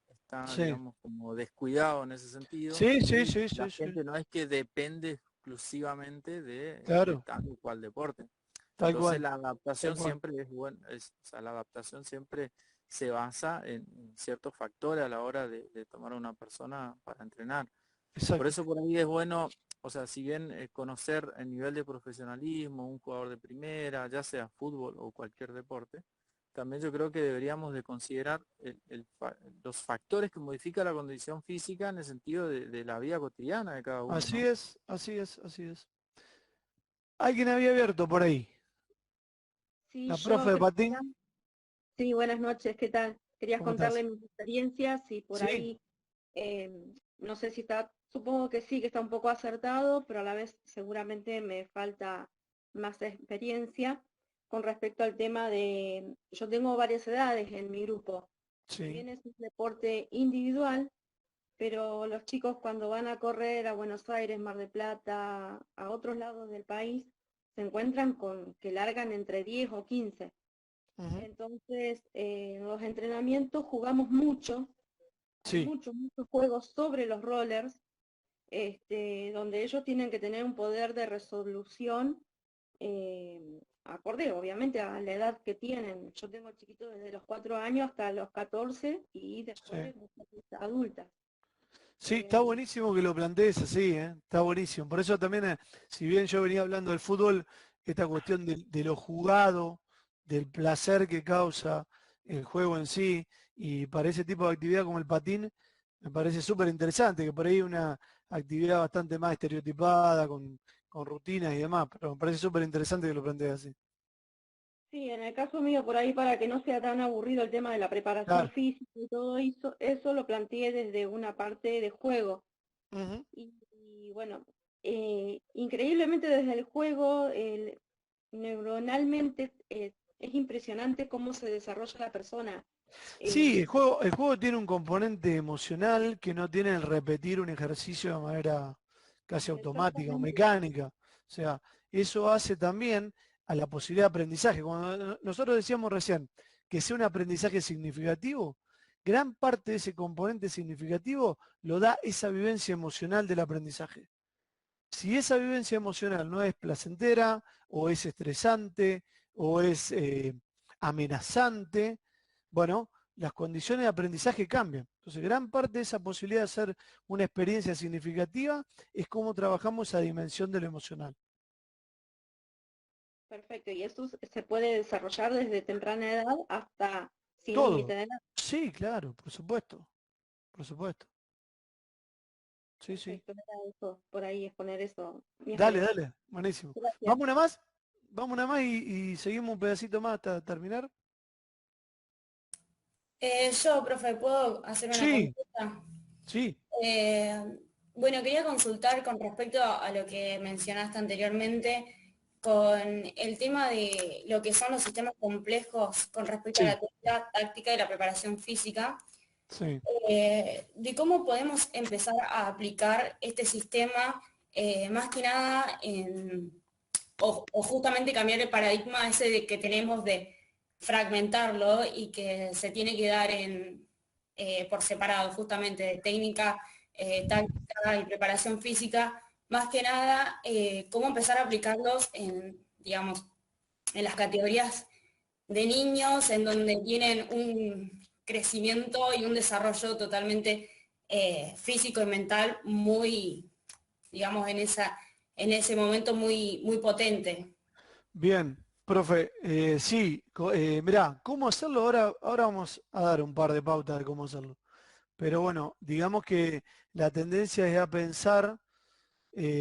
está, Sí, digamos, como descuidado en ese sentido, sí, sí, y sí, la sí, sí. gente no es que depende exclusivamente de Claro, tal o cual deporte. tal Entonces cual, la tal adaptación cual. siempre es buena, o sea, la adaptación siempre se basa en ciertos factores a la hora de tomar a una persona para entrenar. Por Exacto. eso por ahí es bueno, o sea, si bien conocer el nivel de profesionalismo, un jugador de primera, ya sea fútbol o cualquier deporte, también yo creo que deberíamos de considerar los factores que modifican la condición física en el sentido de la vida cotidiana de cada uno, Así ¿no? es, así es, así es. Alguien había abierto por ahí. Sí, La yo, profe de patín. Cristina. Sí, buenas noches, ¿qué tal? Quería ¿Cómo contarle estás? mis experiencias y por Sí, ahí, eh, no sé si está, supongo que sí, que está un poco acertado, pero a la vez seguramente me falta más experiencia con respecto al tema de, yo tengo varias edades en mi grupo. Si sí. bien es un deporte individual, pero los chicos cuando van a correr a Buenos Aires, Mar del Plata, a otros lados del país, se encuentran con que largan entre 10 o 15. Ujú. Entonces, en los entrenamientos jugamos mucho, hay Sí, muchos juegos sobre los rollers, donde ellos tienen que tener un poder de resolución acorde, obviamente, a la edad que tienen. Yo tengo chiquitos desde los 4 años hasta los 14 y sí. después muchas adultas. Sí, está Eh, buenísimo que lo plantees así, ¿eh? Está buenísimo. Por eso también, si bien yo venía hablando del fútbol, esta cuestión de lo jugado, del placer que causa el juego en sí, y para ese tipo de actividad como el patín, me parece súper interesante, que por ahí una actividad bastante más estereotipada, con rutinas y demás, pero me parece súper interesante que lo plantees así. Sí, en el caso mío, por ahí, para que no sea tan aburrido el tema de la preparación Claro. física y todo eso lo planteé desde una parte de juego. Ujú. Y bueno, increíblemente desde el juego, neuronalmente, es impresionante cómo se desarrolla la persona. Sí, Eh, el juego tiene un componente emocional que no tiene el repetir un ejercicio de manera casi automática o Exactamente. mecánica. O sea, eso hace también a la posibilidad de aprendizaje. Cuando nosotros decíamos recién que sea un aprendizaje significativo, gran parte de ese componente significativo lo da esa vivencia emocional del aprendizaje. Si esa vivencia emocional no es placentera, o es estresante, o es amenazante, bueno, las condiciones de aprendizaje cambian. Entonces, gran parte de esa posibilidad de hacer una experiencia significativa es cómo trabajamos esa dimensión de lo emocional. Perfecto, y eso se puede desarrollar desde temprana edad hasta sin límite Todo. de edad. Sí, claro, por supuesto. Por supuesto. Sí, sí. Perfecto, era eso, por ahí exponer eso, mi Dale, experiencia. dale. Buenísimo. Gracias. ¿Vamos una más? Vamos una más y seguimos un pedacito más hasta terminar. Yo, profe, ¿puedo hacer una Sí, consulta? sí, Eh, bueno, quería consultar con respecto a lo que mencionaste anteriormente, con el tema de lo que son los sistemas complejos con respecto a sí, la técnica táctica y la preparación física, sí. de cómo podemos empezar a aplicar este sistema, más que nada, o justamente cambiar el paradigma ese de que tenemos de fragmentarlo y que se tiene que dar por separado, justamente de técnica, táctica y preparación física, más que nada, cómo empezar a aplicarlos en, digamos, en las categorías de niños, en donde tienen un crecimiento y un desarrollo totalmente físico y mental muy, digamos, en ese momento muy potente. Bien, profe, sí, mirá, ¿cómo hacerlo? Ahora vamos a dar un par de pautas de cómo hacerlo. Pero bueno, digamos que la tendencia es a pensar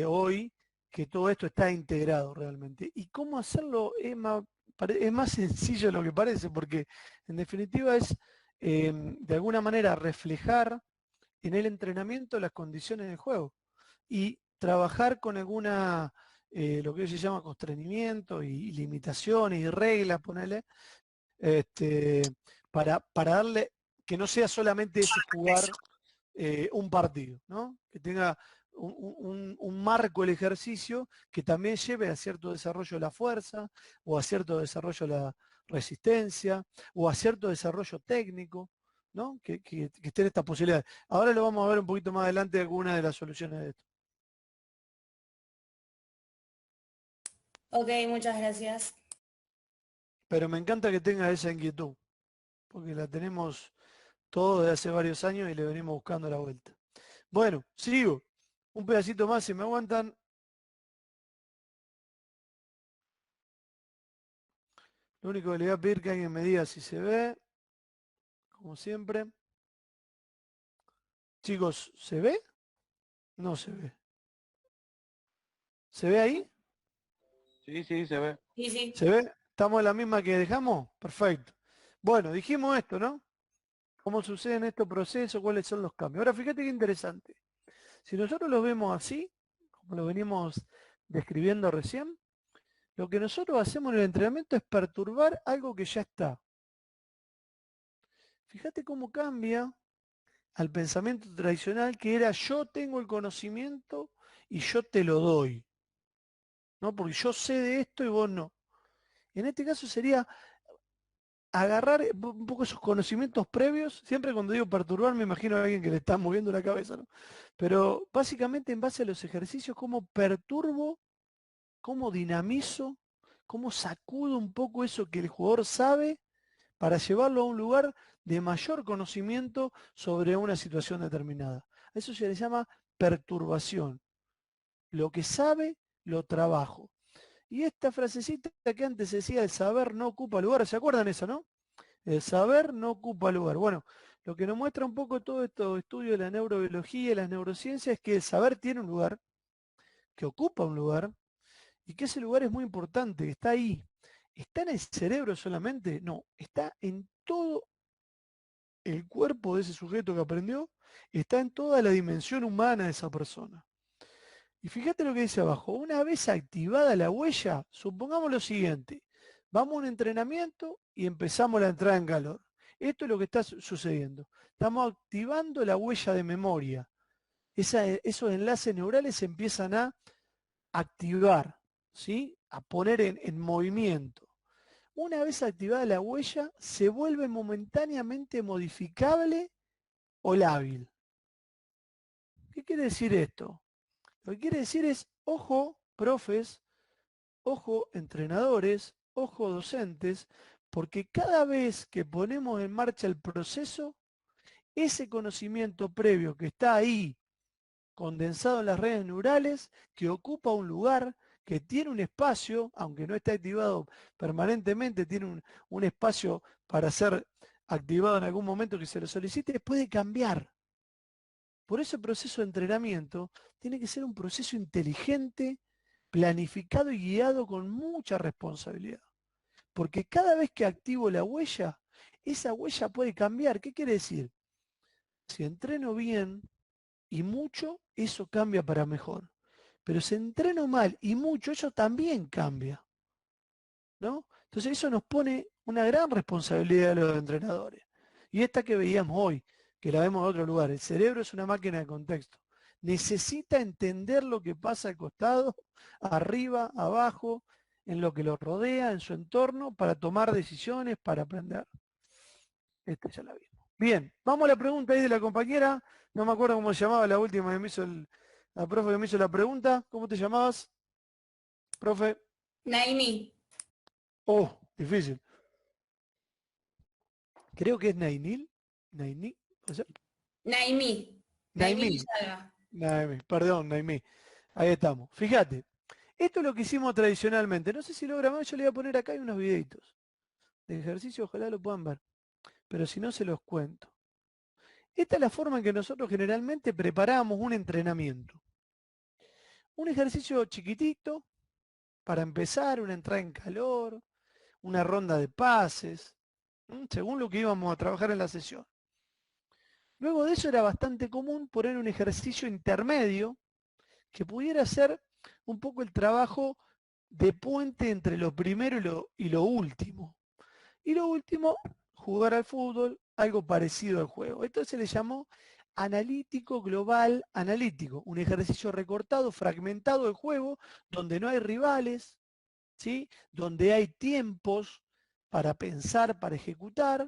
hoy que todo esto está integrado realmente. ¿Y cómo hacerlo? Es más sencillo de lo que parece, porque en definitiva es de alguna manera reflejar en el entrenamiento las condiciones del juego y trabajar con alguna, lo que hoy se llama constreñimiento y limitaciones y reglas, ponele, este, para darle, que no sea solamente ese jugar un partido, ¿no? Que tenga un marco el ejercicio que también lleve a cierto desarrollo de la fuerza, o a cierto desarrollo de la resistencia, o a cierto desarrollo técnico, ¿no? Que esté en esta posibilidad. Ahora lo vamos a ver un poquito más adelante algunas de las soluciones de esto. Ok, muchas gracias. Pero me encanta que tenga esa inquietud, porque la tenemos todos de hace varios años y le venimos buscando la vuelta. Bueno, sigo. Un pedacito más, si me aguantan. Lo único que le voy a pedir que alguien me diga si se ve, como siempre. Chicos, ¿se ve? No se ve. ¿Se ve ahí? Sí, sí, se ve. Sí, sí. ¿Se ve? ¿Estamos en la misma que dejamos? Perfecto. Bueno, dijimos esto, ¿no? ¿Cómo suceden estos procesos? ¿Cuáles son los cambios? Ahora, fíjate qué interesante. Si nosotros lo vemos así, como lo venimos describiendo recién, lo que nosotros hacemos en el entrenamiento es perturbar algo que ya está. Fíjate cómo cambia al pensamiento tradicional que era yo tengo el conocimiento y yo te lo doy, ¿no? Porque yo sé de esto y vos no. En este caso sería agarrar un poco esos conocimientos previos, siempre cuando digo perturbar me imagino a alguien que le está moviendo la cabeza, ¿no? Pero básicamente en base a los ejercicios, cómo perturbo, cómo dinamizo, cómo sacudo un poco eso que el jugador sabe para llevarlo a un lugar de mayor conocimiento sobre una situación determinada. A eso se le llama perturbación. Lo que sabe, lo trabajo. Y esta frasecita que antes decía, el saber no ocupa lugar, ¿se acuerdan eso, no? El saber no ocupa lugar. Bueno, lo que nos muestra un poco todo estos estudios de la neurobiología y las neurociencias es que el saber tiene un lugar, que ocupa un lugar, y que ese lugar es muy importante, que está ahí, ¿Está en el cerebro solamente? No, está en todo el cuerpo de ese sujeto que aprendió, está en toda la dimensión humana de esa persona. Y fíjate lo que dice abajo, una vez activada la huella, supongamos lo siguiente, vamos a un entrenamiento y empezamos la entrada en calor. Esto es lo que está sucediendo. Estamos activando la huella de memoria. Esos enlaces neurales se empiezan a activar, ¿sí? A poner en movimiento. Una vez activada la huella, se vuelve momentáneamente modificable o lábil. ¿Qué quiere decir esto? Lo que quiere decir es, ojo, profes, ojo, entrenadores, ojo, docentes, porque cada vez que ponemos en marcha el proceso, ese conocimiento previo que está ahí, condensado en las redes neurales, que ocupa un lugar, que tiene un espacio, aunque no está activado permanentemente, tiene un espacio para ser activado en algún momento que se lo solicite, puede cambiar. Por eso el proceso de entrenamiento tiene que ser un proceso inteligente, planificado y guiado con mucha responsabilidad. Porque cada vez que activo la huella, esa huella puede cambiar. ¿Qué quiere decir? Si entreno bien y mucho, eso cambia para mejor. Pero si entreno mal y mucho, eso también cambia, ¿no? Entonces eso nos pone una gran responsabilidad a los entrenadores. Y esta que veíamos hoy, que la vemos en otro lugar, el cerebro es una máquina de contexto. Necesita entender lo que pasa al costado, arriba, abajo, en lo que lo rodea, en su entorno, para tomar decisiones, para aprender. Esta ya la vimos. Bien, vamos a la pregunta ahí de la compañera. No me acuerdo cómo se llamaba la última que me hizo la profe que me hizo la pregunta. ¿Cómo te llamabas, profe? Naimi. Oh, difícil. Creo que es Nainil. Naini, ¿puede ser? Naimi. Naimi Naimi. Lizalga. Naimi, perdón, Naimi. Ahí estamos. Fíjate, esto es lo que hicimos tradicionalmente. No sé si lo grabamos, yo le voy a poner acá unos videitos de ejercicio, ojalá lo puedan ver. Pero si no, se los cuento. Esta es la forma en que nosotros generalmente preparamos un entrenamiento. Un ejercicio chiquitito para empezar, una entrada en calor, una ronda de pases, según lo que íbamos a trabajar en la sesión. Luego de eso era bastante común poner un ejercicio intermedio que pudiera ser un poco el trabajo de puente entre lo primero y lo último. Y lo último, jugar al fútbol, algo parecido al juego. Esto se le llamó analítico global analítico, un ejercicio recortado, fragmentado del juego, donde no hay rivales, ¿sí? Donde hay tiempos para pensar, para ejecutar.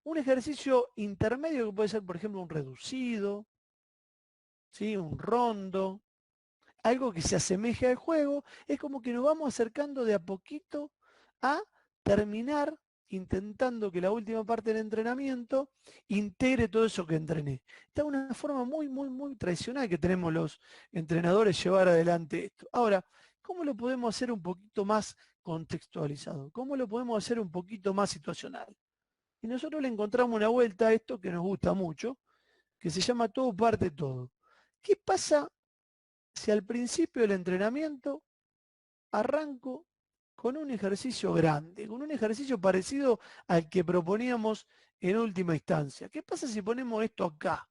Un ejercicio intermedio que puede ser, por ejemplo, un reducido, ¿sí? Un rondo, algo que se asemeje al juego, es como que nos vamos acercando de a poquito a terminar intentando que la última parte del entrenamiento integre todo eso que entrené. Esta es una forma muy tradicional que tenemos los entrenadores llevar adelante esto. Ahora, ¿cómo lo podemos hacer un poquito más contextualizado? ¿Cómo lo podemos hacer un poquito más situacional? Y nosotros le encontramos una vuelta a esto que nos gusta mucho, que se llama todo parte todo. ¿Qué pasa si al principio del entrenamiento arranco con un ejercicio grande, con un ejercicio parecido al que proponíamos en última instancia? ¿Qué pasa si ponemos esto acá?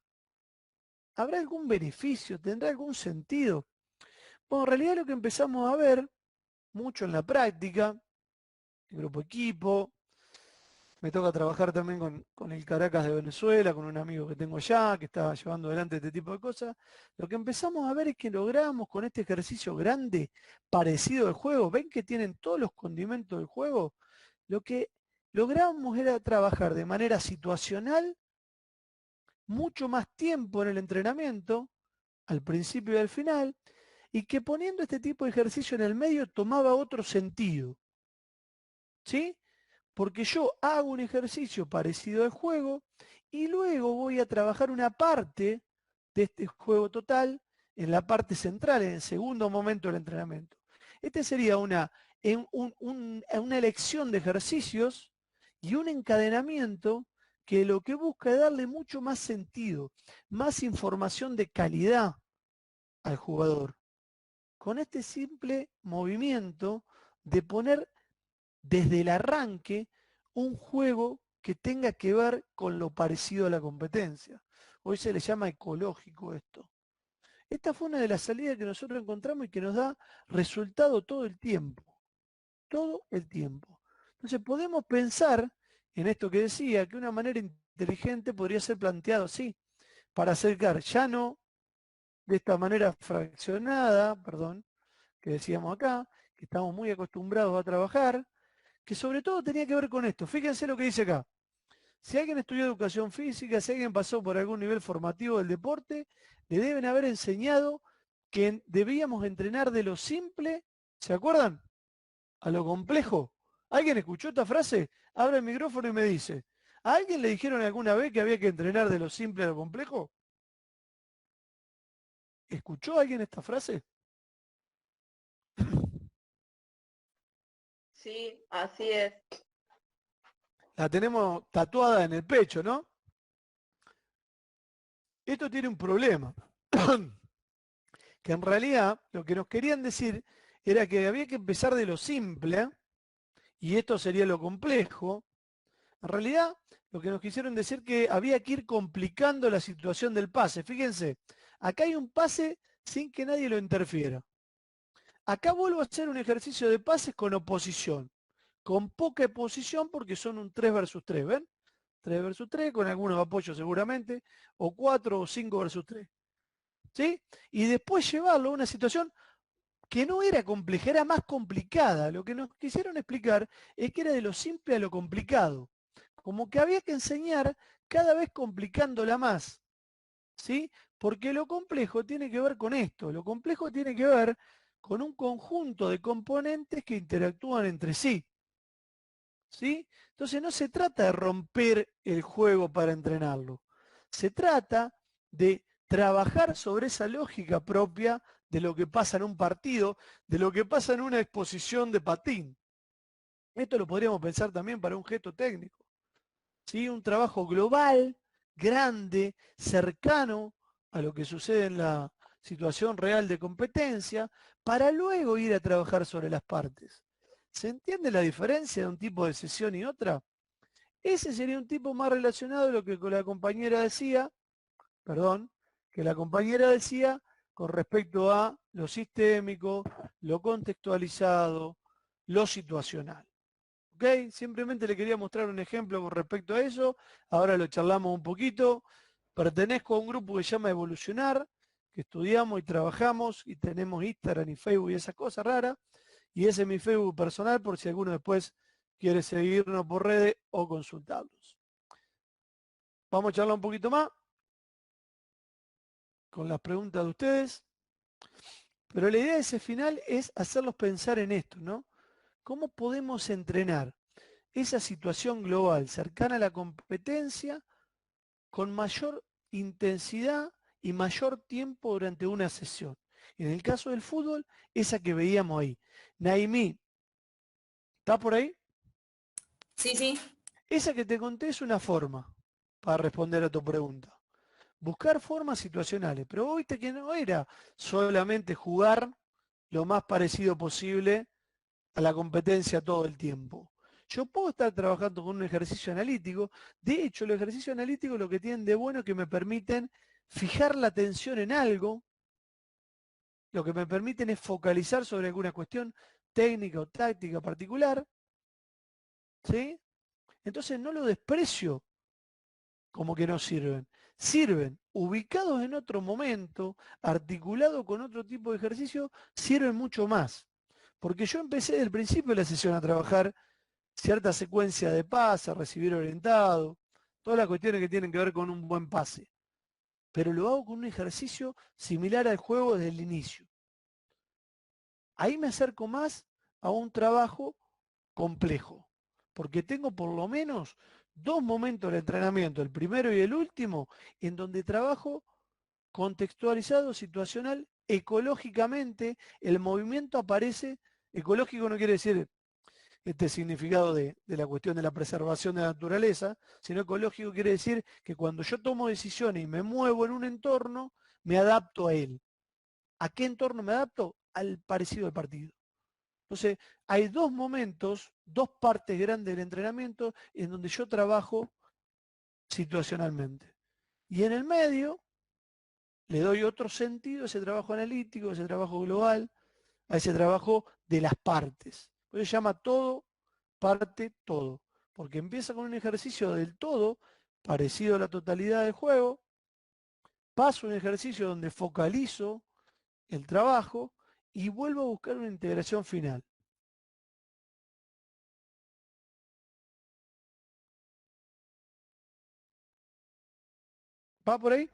¿Habrá algún beneficio? ¿Tendrá algún sentido? Bueno, en realidad lo que empezamos a ver mucho en la práctica, el grupo equipo, me toca trabajar también con el Caracas de Venezuela, con un amigo que tengo allá, que está llevando adelante este tipo de cosas. Lo que empezamos a ver es que logramos con este ejercicio grande, parecido al juego, ven que tienen todos los condimentos del juego, lo que logramos era trabajar de manera situacional, mucho más tiempo en el entrenamiento, al principio y al final, y que poniendo este tipo de ejercicio en el medio tomaba otro sentido. ¿Sí? Porque yo hago un ejercicio parecido al juego y luego voy a trabajar una parte de este juego total en la parte central, en el segundo momento del entrenamiento. Este sería una elección de ejercicios y un encadenamiento que lo que busca es darle mucho más sentido, más información de calidad al jugador. Con este simple movimiento de poner desde el arranque un juego que tenga que ver con lo parecido a la competencia. Hoy se le llama ecológico esto. Esta fue una de las salidas que nosotros encontramos y que nos da resultado todo el tiempo. Todo el tiempo. Entonces podemos pensar en esto que decía, que una manera inteligente podría ser planteado así, para acercar ya no de esta manera fraccionada, perdón, que decíamos acá, que estamos muy acostumbrados a trabajar, que sobre todo tenía que ver con esto. Fíjense lo que dice acá. Si alguien estudió educación física, si alguien pasó por algún nivel formativo del deporte, le deben haber enseñado que debíamos entrenar de lo simple, ¿se acuerdan? A lo complejo. ¿Alguien escuchó esta frase? Abre el micrófono y me dice, ¿a alguien le dijeron alguna vez que había que entrenar de lo simple a lo complejo? ¿Escuchó alguien esta frase? Sí, así es. La tenemos tatuada en el pecho, ¿no? Esto tiene un problema. Que en realidad lo que nos querían decir era que había que empezar de lo simple, y esto sería lo complejo. En realidad, lo que nos quisieron decir que había que ir complicando la situación del pase. Fíjense, acá hay un pase sin que nadie lo interfiera. Acá vuelvo a hacer un ejercicio de pases con oposición, con poca oposición porque son un 3 versus 3, ¿ven? 3 versus 3, con algunos apoyos seguramente, o 4 o 5 versus 3. ¿Sí? Y después llevarlo a una situación que no era compleja, era más complicada. Lo que nos quisieron explicar es que era de lo simple a lo complicado. Como que había que enseñar cada vez complicándola más. ¿Sí? Porque lo complejo tiene que ver con esto. Lo complejo tiene que ver con un conjunto de componentes que interactúan entre sí. ¿Sí? Entonces no se trata de romper el juego para entrenarlo. Se trata de trabajar sobre esa lógica propia de lo que pasa en un partido, de lo que pasa en una exposición de patín. Esto lo podríamos pensar también para un gesto técnico. ¿Sí? Un trabajo global, grande, cercano a lo que sucede en la situación real de competencia, para luego ir a trabajar sobre las partes. ¿Se entiende la diferencia de un tipo de sesión y otra? Ese sería un tipo más relacionado a lo que la compañera decía, perdón, que la compañera decía con respecto a lo sistémico, lo contextualizado, lo situacional. ¿Ok? Simplemente le quería mostrar un ejemplo con respecto a eso. Ahora lo charlamos un poquito. Pertenezco a un grupo que se llama Evolucionar, que estudiamos y trabajamos y tenemos Instagram y Facebook y esas cosas raras. Y ese es mi Facebook personal por si alguno después quiere seguirnos por redes o consultarlos. Vamos a charlar un poquito más con las preguntas de ustedes. Pero la idea de ese final es hacerlos pensar en esto, ¿no? ¿Cómo podemos entrenar esa situación global cercana a la competencia con mayor intensidad y mayor tiempo durante una sesión? En el caso del fútbol, esa que veíamos ahí. Naimí, ¿está por ahí? Sí, sí. Esa que te conté es una forma para responder a tu pregunta. Buscar formas situacionales, pero vos viste que no era solamente jugar lo más parecido posible a la competencia todo el tiempo. Yo puedo estar trabajando con un ejercicio analítico. De hecho, los ejercicios analíticos lo que tienen de bueno es que me permiten fijar la atención en algo, lo que me permiten es focalizar sobre alguna cuestión técnica o táctica particular, ¿sí? Entonces no lo desprecio como que no sirven. Sirven, ubicados en otro momento, articulados con otro tipo de ejercicio, sirven mucho más. Porque yo empecé desde el principio de la sesión a trabajar cierta secuencia de pase, recibir orientado, todas las cuestiones que tienen que ver con un buen pase. Pero lo hago con un ejercicio similar al juego desde el inicio. Ahí me acerco más a un trabajo complejo, porque tengo por lo menos 2 momentos de entrenamiento, el primero y el último, en donde trabajo contextualizado, situacional, ecológicamente, el movimiento aparece, ecológico no quiere decir este significado de la cuestión de la preservación de la naturaleza, sino ecológico quiere decir que cuando yo tomo decisiones y me muevo en un entorno, me adapto a él. ¿A qué entorno me adapto? Al parecido del partido. Entonces, hay dos momentos, dos partes grandes del entrenamiento en donde yo trabajo situacionalmente. Y en el medio le doy otro sentido a ese trabajo analítico, a ese trabajo global, a ese trabajo de las partes. Por eso se llama todo, parte, todo. Porque empieza con un ejercicio del todo, parecido a la totalidad del juego, paso a un ejercicio donde focalizo el trabajo y vuelvo a buscar una integración final. ¿Va por ahí?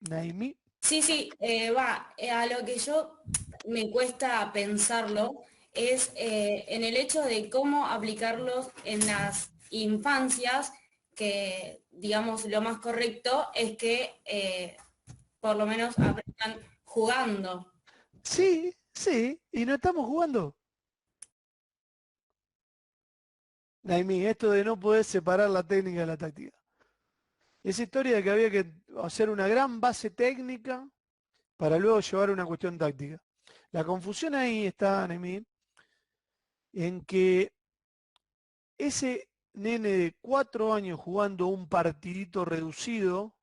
Naimi. Sí, sí, va. A lo que yo me cuesta pensarlo es en el hecho de cómo aplicarlos en las infancias, que digamos lo más correcto es que por lo menos aprendan jugando. Sí, sí, y no estamos jugando. Naimi, esto de no poder separar la técnica de la táctica. Esa historia de que había que hacer una gran base técnica para luego llevar una cuestión táctica. La confusión ahí está, Naimi, en que ese nene de 4 años jugando un partidito reducido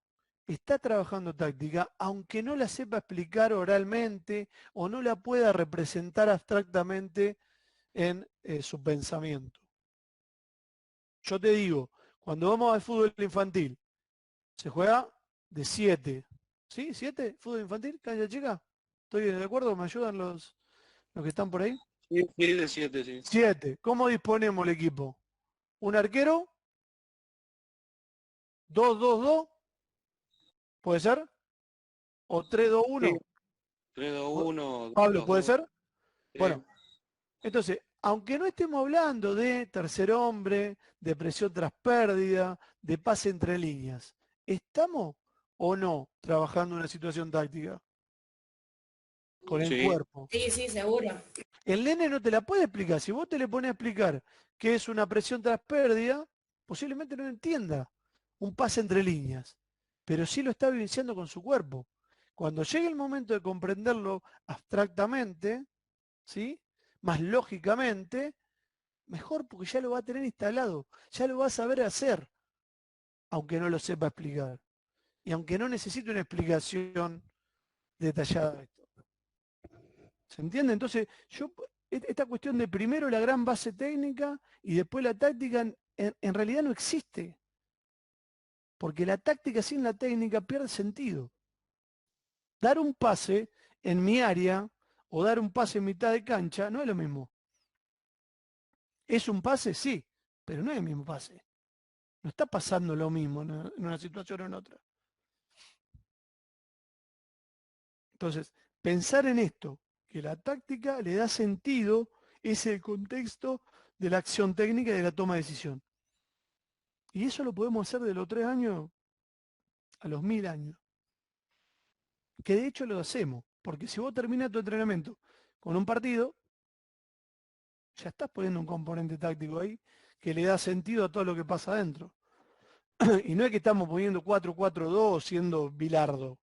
está trabajando táctica, aunque no la sepa explicar oralmente o no la pueda representar abstractamente en su pensamiento. Yo te digo, cuando vamos al fútbol infantil, se juega de 7. ¿Sí? ¿7? ¿Fútbol infantil? ¿Cancha chica? ¿Estoy de acuerdo? ¿Me ayudan los que están por ahí? Sí, sí, de 7, sí. 7. ¿Cómo disponemos el equipo? ¿Un arquero? 2-2-2, ¿puede ser? ¿O 3-2-1? Sí, 3-2-1, Pablo, ¿puede 2-2. ser? Bueno, entonces, aunque no estemos hablando de tercer hombre, de presión tras pérdida, de pase entre líneas, ¿estamos o no trabajando una situación táctica con el Sí, cuerpo? Sí, sí, seguro. El nene no te la puede explicar. Si vos te le pones a explicar qué es una presión tras pérdida, posiblemente no entienda un pase entre líneas, pero sí lo está vivenciando con su cuerpo. Cuando llegue el momento de comprenderlo abstractamente, ¿sí? Más lógicamente, mejor porque ya lo va a tener instalado, ya lo va a saber hacer, aunque no lo sepa explicar. Y aunque no necesite una explicación detallada de esto. ¿Se entiende? Entonces, esta cuestión de primero la gran base técnica y después la táctica, en realidad no existe. Porque la táctica sin la técnica pierde sentido. Dar un pase en mi área o dar un pase en mitad de cancha no es lo mismo. ¿Es un pase? Sí, pero no es el mismo pase. No está pasando lo mismo en una situación o en otra. Entonces, pensar en esto, que la táctica le da sentido, es el contexto de la acción técnica y de la toma de decisión. Y eso lo podemos hacer de los 3 años a los 1000 años. Que de hecho lo hacemos, porque si vos terminás tu entrenamiento con un partido, ya estás poniendo un componente táctico ahí que le da sentido a todo lo que pasa adentro. Y no es que estamos poniendo 4-4-2 siendo Bilardo.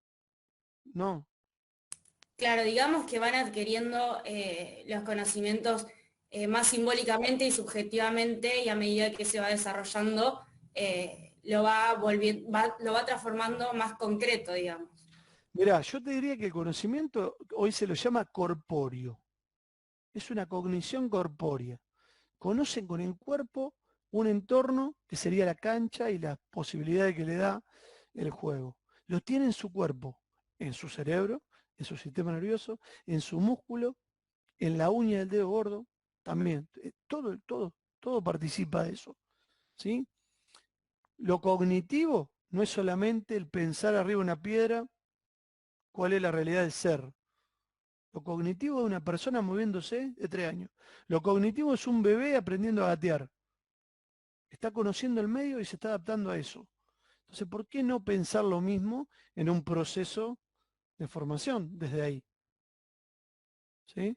No. Claro, digamos que van adquiriendo los conocimientos más simbólicamente y subjetivamente y a medida que se va desarrollando lo va lo va transformando más concreto, digamos. Mirá, yo te diría que el conocimiento hoy se lo llama corpóreo. Es una cognición corpórea. Conocen con el cuerpo un entorno que sería la cancha y las posibilidades que le da el juego. Lo tiene en su cuerpo, en su cerebro, en su sistema nervioso, en su músculo, en la uña del dedo gordo, también. Todo participa de eso. ¿Sí? Lo cognitivo no es solamente el pensar arriba de una piedra cuál es la realidad del ser. Lo cognitivo es una persona moviéndose de 3 años. Lo cognitivo es un bebé aprendiendo a gatear. Está conociendo el medio y se está adaptando a eso. Entonces, ¿por qué no pensar lo mismo en un proceso de formación desde ahí? ¿Sí?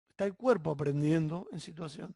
Está el cuerpo aprendiendo en situación.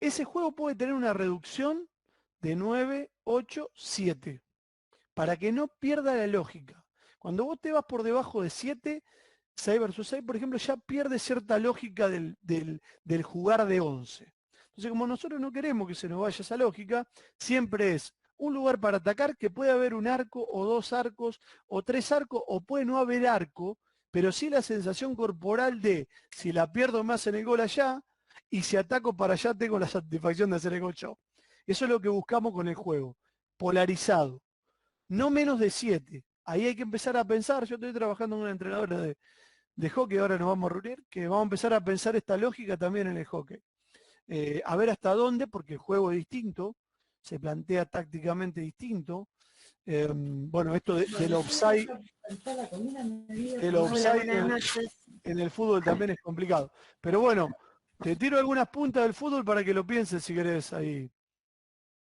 ese juego puede tener una reducción de 9, 8, 7, para que no pierda la lógica. Cuando vos te vas por debajo de 7, 6 versus 6, por ejemplo, ya pierde cierta lógica del jugar de 11. Entonces, como nosotros no queremos que se nos vaya esa lógica, siempre es un lugar para atacar, que puede haber un arco o 2 arcos o 3 arcos, o puede no haber arco, pero sí la sensación corporal de si la pierdo me hacen el gol allá, y si ataco para allá tengo la satisfacción de hacer el gol yo. Eso es lo que buscamos con el juego, polarizado. No menos de 7. Ahí hay que empezar a pensar. Yo estoy trabajando con una entrenadora de hockey, ahora nos vamos a reunir, que vamos a empezar a pensar esta lógica también en el hockey. A ver hasta dónde, porque el juego es distinto, se plantea tácticamente distinto. Bueno, esto del offside, en el fútbol también es complicado. Pero bueno, te tiro algunas puntas del fútbol para que lo pienses si querés ahí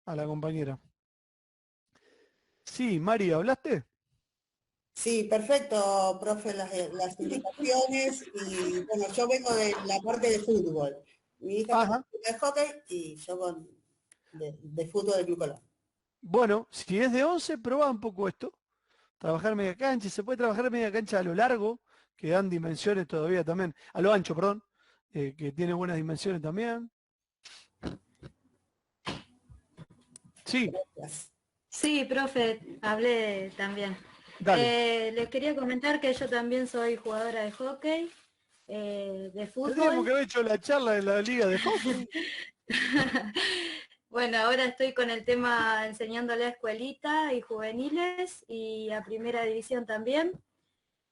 a la compañera. Sí, Mari, ¿hablaste? Sí, perfecto, profe, las indicaciones y bueno, yo vengo de la parte de fútbol. Mi hija Ajá. de hockey y yo de fútbol de Club Colón. Bueno, si es de 11, probá un poco esto. Trabajar media cancha, se puede trabajar media cancha a lo largo, que dan dimensiones todavía también, a lo ancho, perdón, que tiene buenas dimensiones también. Sí, Sí, profe, hablé también. dale. Les quería comentar que yo también soy jugadora de hockey, de Tendríamos fútbol. que haber hecho la charla de la liga de hockey. Bueno, ahora estoy con el tema enseñándole a escuelita y juveniles y a primera división también.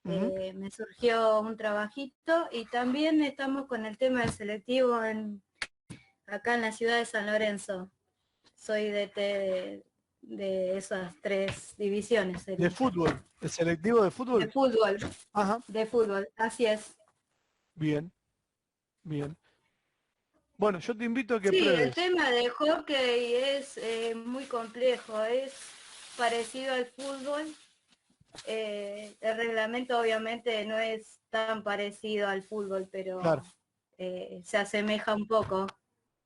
Me surgió un trabajito y también estamos con el tema del selectivo acá en la ciudad de San Lorenzo. Soy de esas 3 divisiones. De fútbol, el selectivo de fútbol. De fútbol. Ajá. De fútbol, así es. Bien, bien. Bueno, yo te invito a que Sí, el pruebes. tema del hockey es muy complejo, es parecido al fútbol. El reglamento obviamente no es tan parecido al fútbol, pero Claro. se asemeja un poco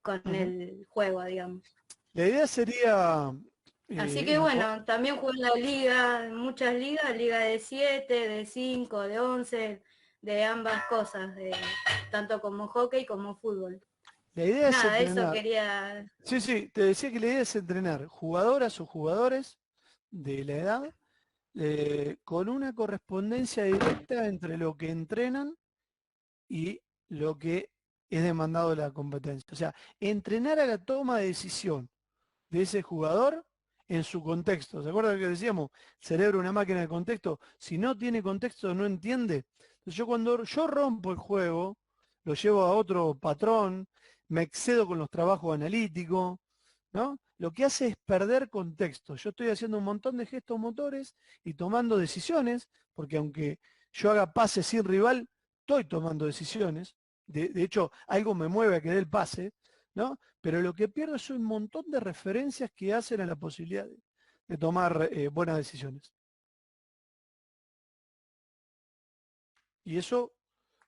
con el juego, digamos. La idea sería... Así que bueno, también juego en la liga, muchas ligas, liga de 7, de 5, de 11, de ambas cosas, tanto como hockey como fútbol. La idea Nada, es eso entrenar. quería... Sí, sí, te decía que la idea es entrenar jugadoras o jugadores de la edad con una correspondencia directa entre lo que entrenan y lo que es demandado de la competencia. O sea, entrenar a la toma de decisión de ese jugador en su contexto. ¿Se acuerdan que decíamos? Cerebro, una máquina de contexto. Si no tiene contexto, no entiende. Entonces cuando yo rompo el juego, lo llevo a otro patrón, me excedo con los trabajos analíticos, ¿no? Lo que hace es perder contexto. Yo estoy haciendo un montón de gestos motores y tomando decisiones, porque aunque yo haga pases sin rival, estoy tomando decisiones. De hecho, algo me mueve a que dé el pase, ¿no? Pero lo que pierdo es un montón de referencias que hacen a la posibilidad de tomar buenas decisiones. Y eso,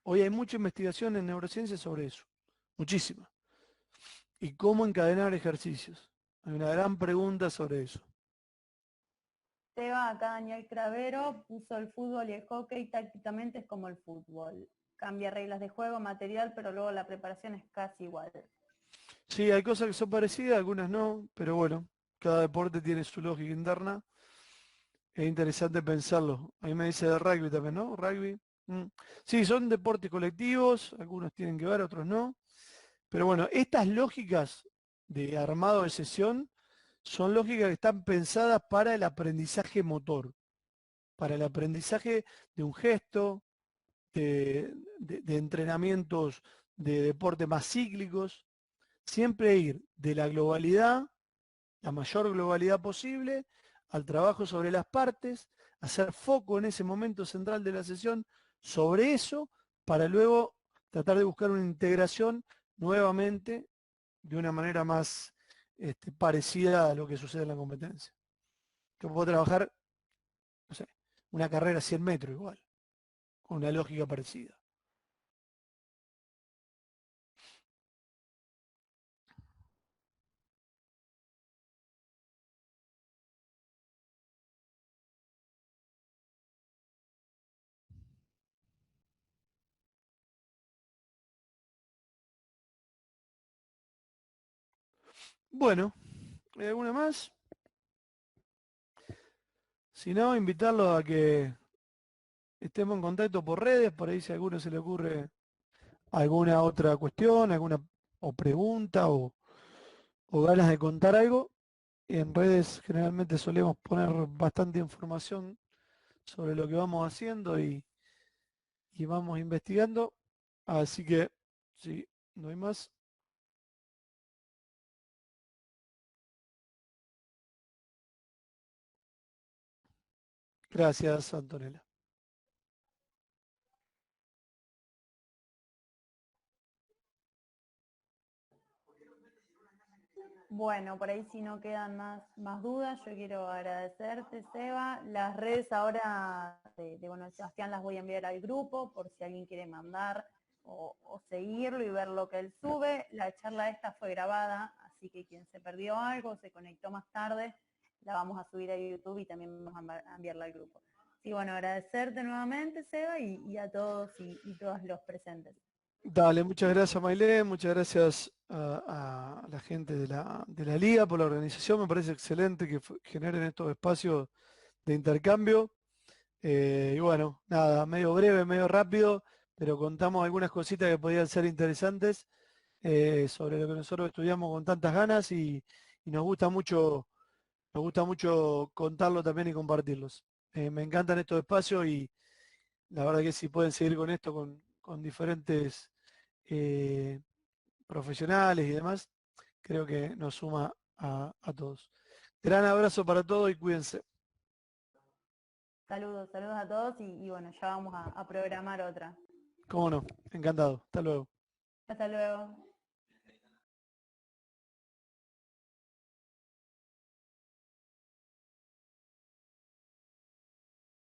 hoy hay mucha investigación en neurociencia sobre eso, muchísima. Y cómo encadenar ejercicios. Hay una gran pregunta sobre eso. Esteban, acá Daniel Cravero puso el fútbol y el hockey tácticamente es como el fútbol. Cambia reglas de juego, material, pero luego la preparación es casi igual. Sí, hay cosas que son parecidas, algunas no, pero bueno, cada deporte tiene su lógica interna. Es interesante pensarlo. A mí me dice de rugby también, ¿no? Rugby. Sí, son deportes colectivos, algunos tienen que ver, otros no. Pero bueno, estas lógicas de armado de sesión son lógicas que están pensadas para el aprendizaje motor, para el aprendizaje de un gesto, de entrenamientos de deporte más cíclicos. Siempre ir de la globalidad, la mayor globalidad posible, al trabajo sobre las partes, hacer foco en ese momento central de la sesión sobre eso, para luego tratar de buscar una integración nuevamente de una manera más parecida a lo que sucede en la competencia. Yo puedo trabajar, no sé, una carrera 100 metros igual, con una lógica parecida. Bueno, ¿hay alguna más? Si no, invitarlos a que estemos en contacto por redes, por ahí si a alguno se le ocurre alguna otra cuestión, alguna o pregunta o ganas de contar algo. En redes generalmente solemos poner bastante información sobre lo que vamos haciendo y vamos investigando. Así que, si no hay más. Gracias, Antonella. Bueno, por ahí si no quedan más dudas, yo quiero agradecerte, Seba. Las redes ahora bueno, Sebastián las voy a enviar al grupo por si alguien quiere mandar o seguirlo y ver lo que él sube. La charla esta fue grabada, así que quien se perdió algo, se conectó más tarde, la vamos a subir a YouTube y también vamos a enviarla al grupo. Sí, bueno, agradecerte nuevamente, Seba, y a todos y todas los presentes. Dale, muchas gracias, Mailén, muchas gracias a la gente de la Liga por la organización. Me parece excelente que generen estos espacios de intercambio. Y bueno, nada, medio breve, medio rápido, pero contamos algunas cositas que podían ser interesantes sobre lo que nosotros estudiamos con tantas ganas y nos gusta mucho contarlo también y compartirlos. Me encantan estos espacios y la verdad que si pueden seguir con esto, con diferentes profesionales y demás, creo que nos suma a todos. Gran abrazo para todos y cuídense. Saludos a todos y bueno, ya vamos a programar otra. Cómo no, encantado. Hasta luego. Hasta luego.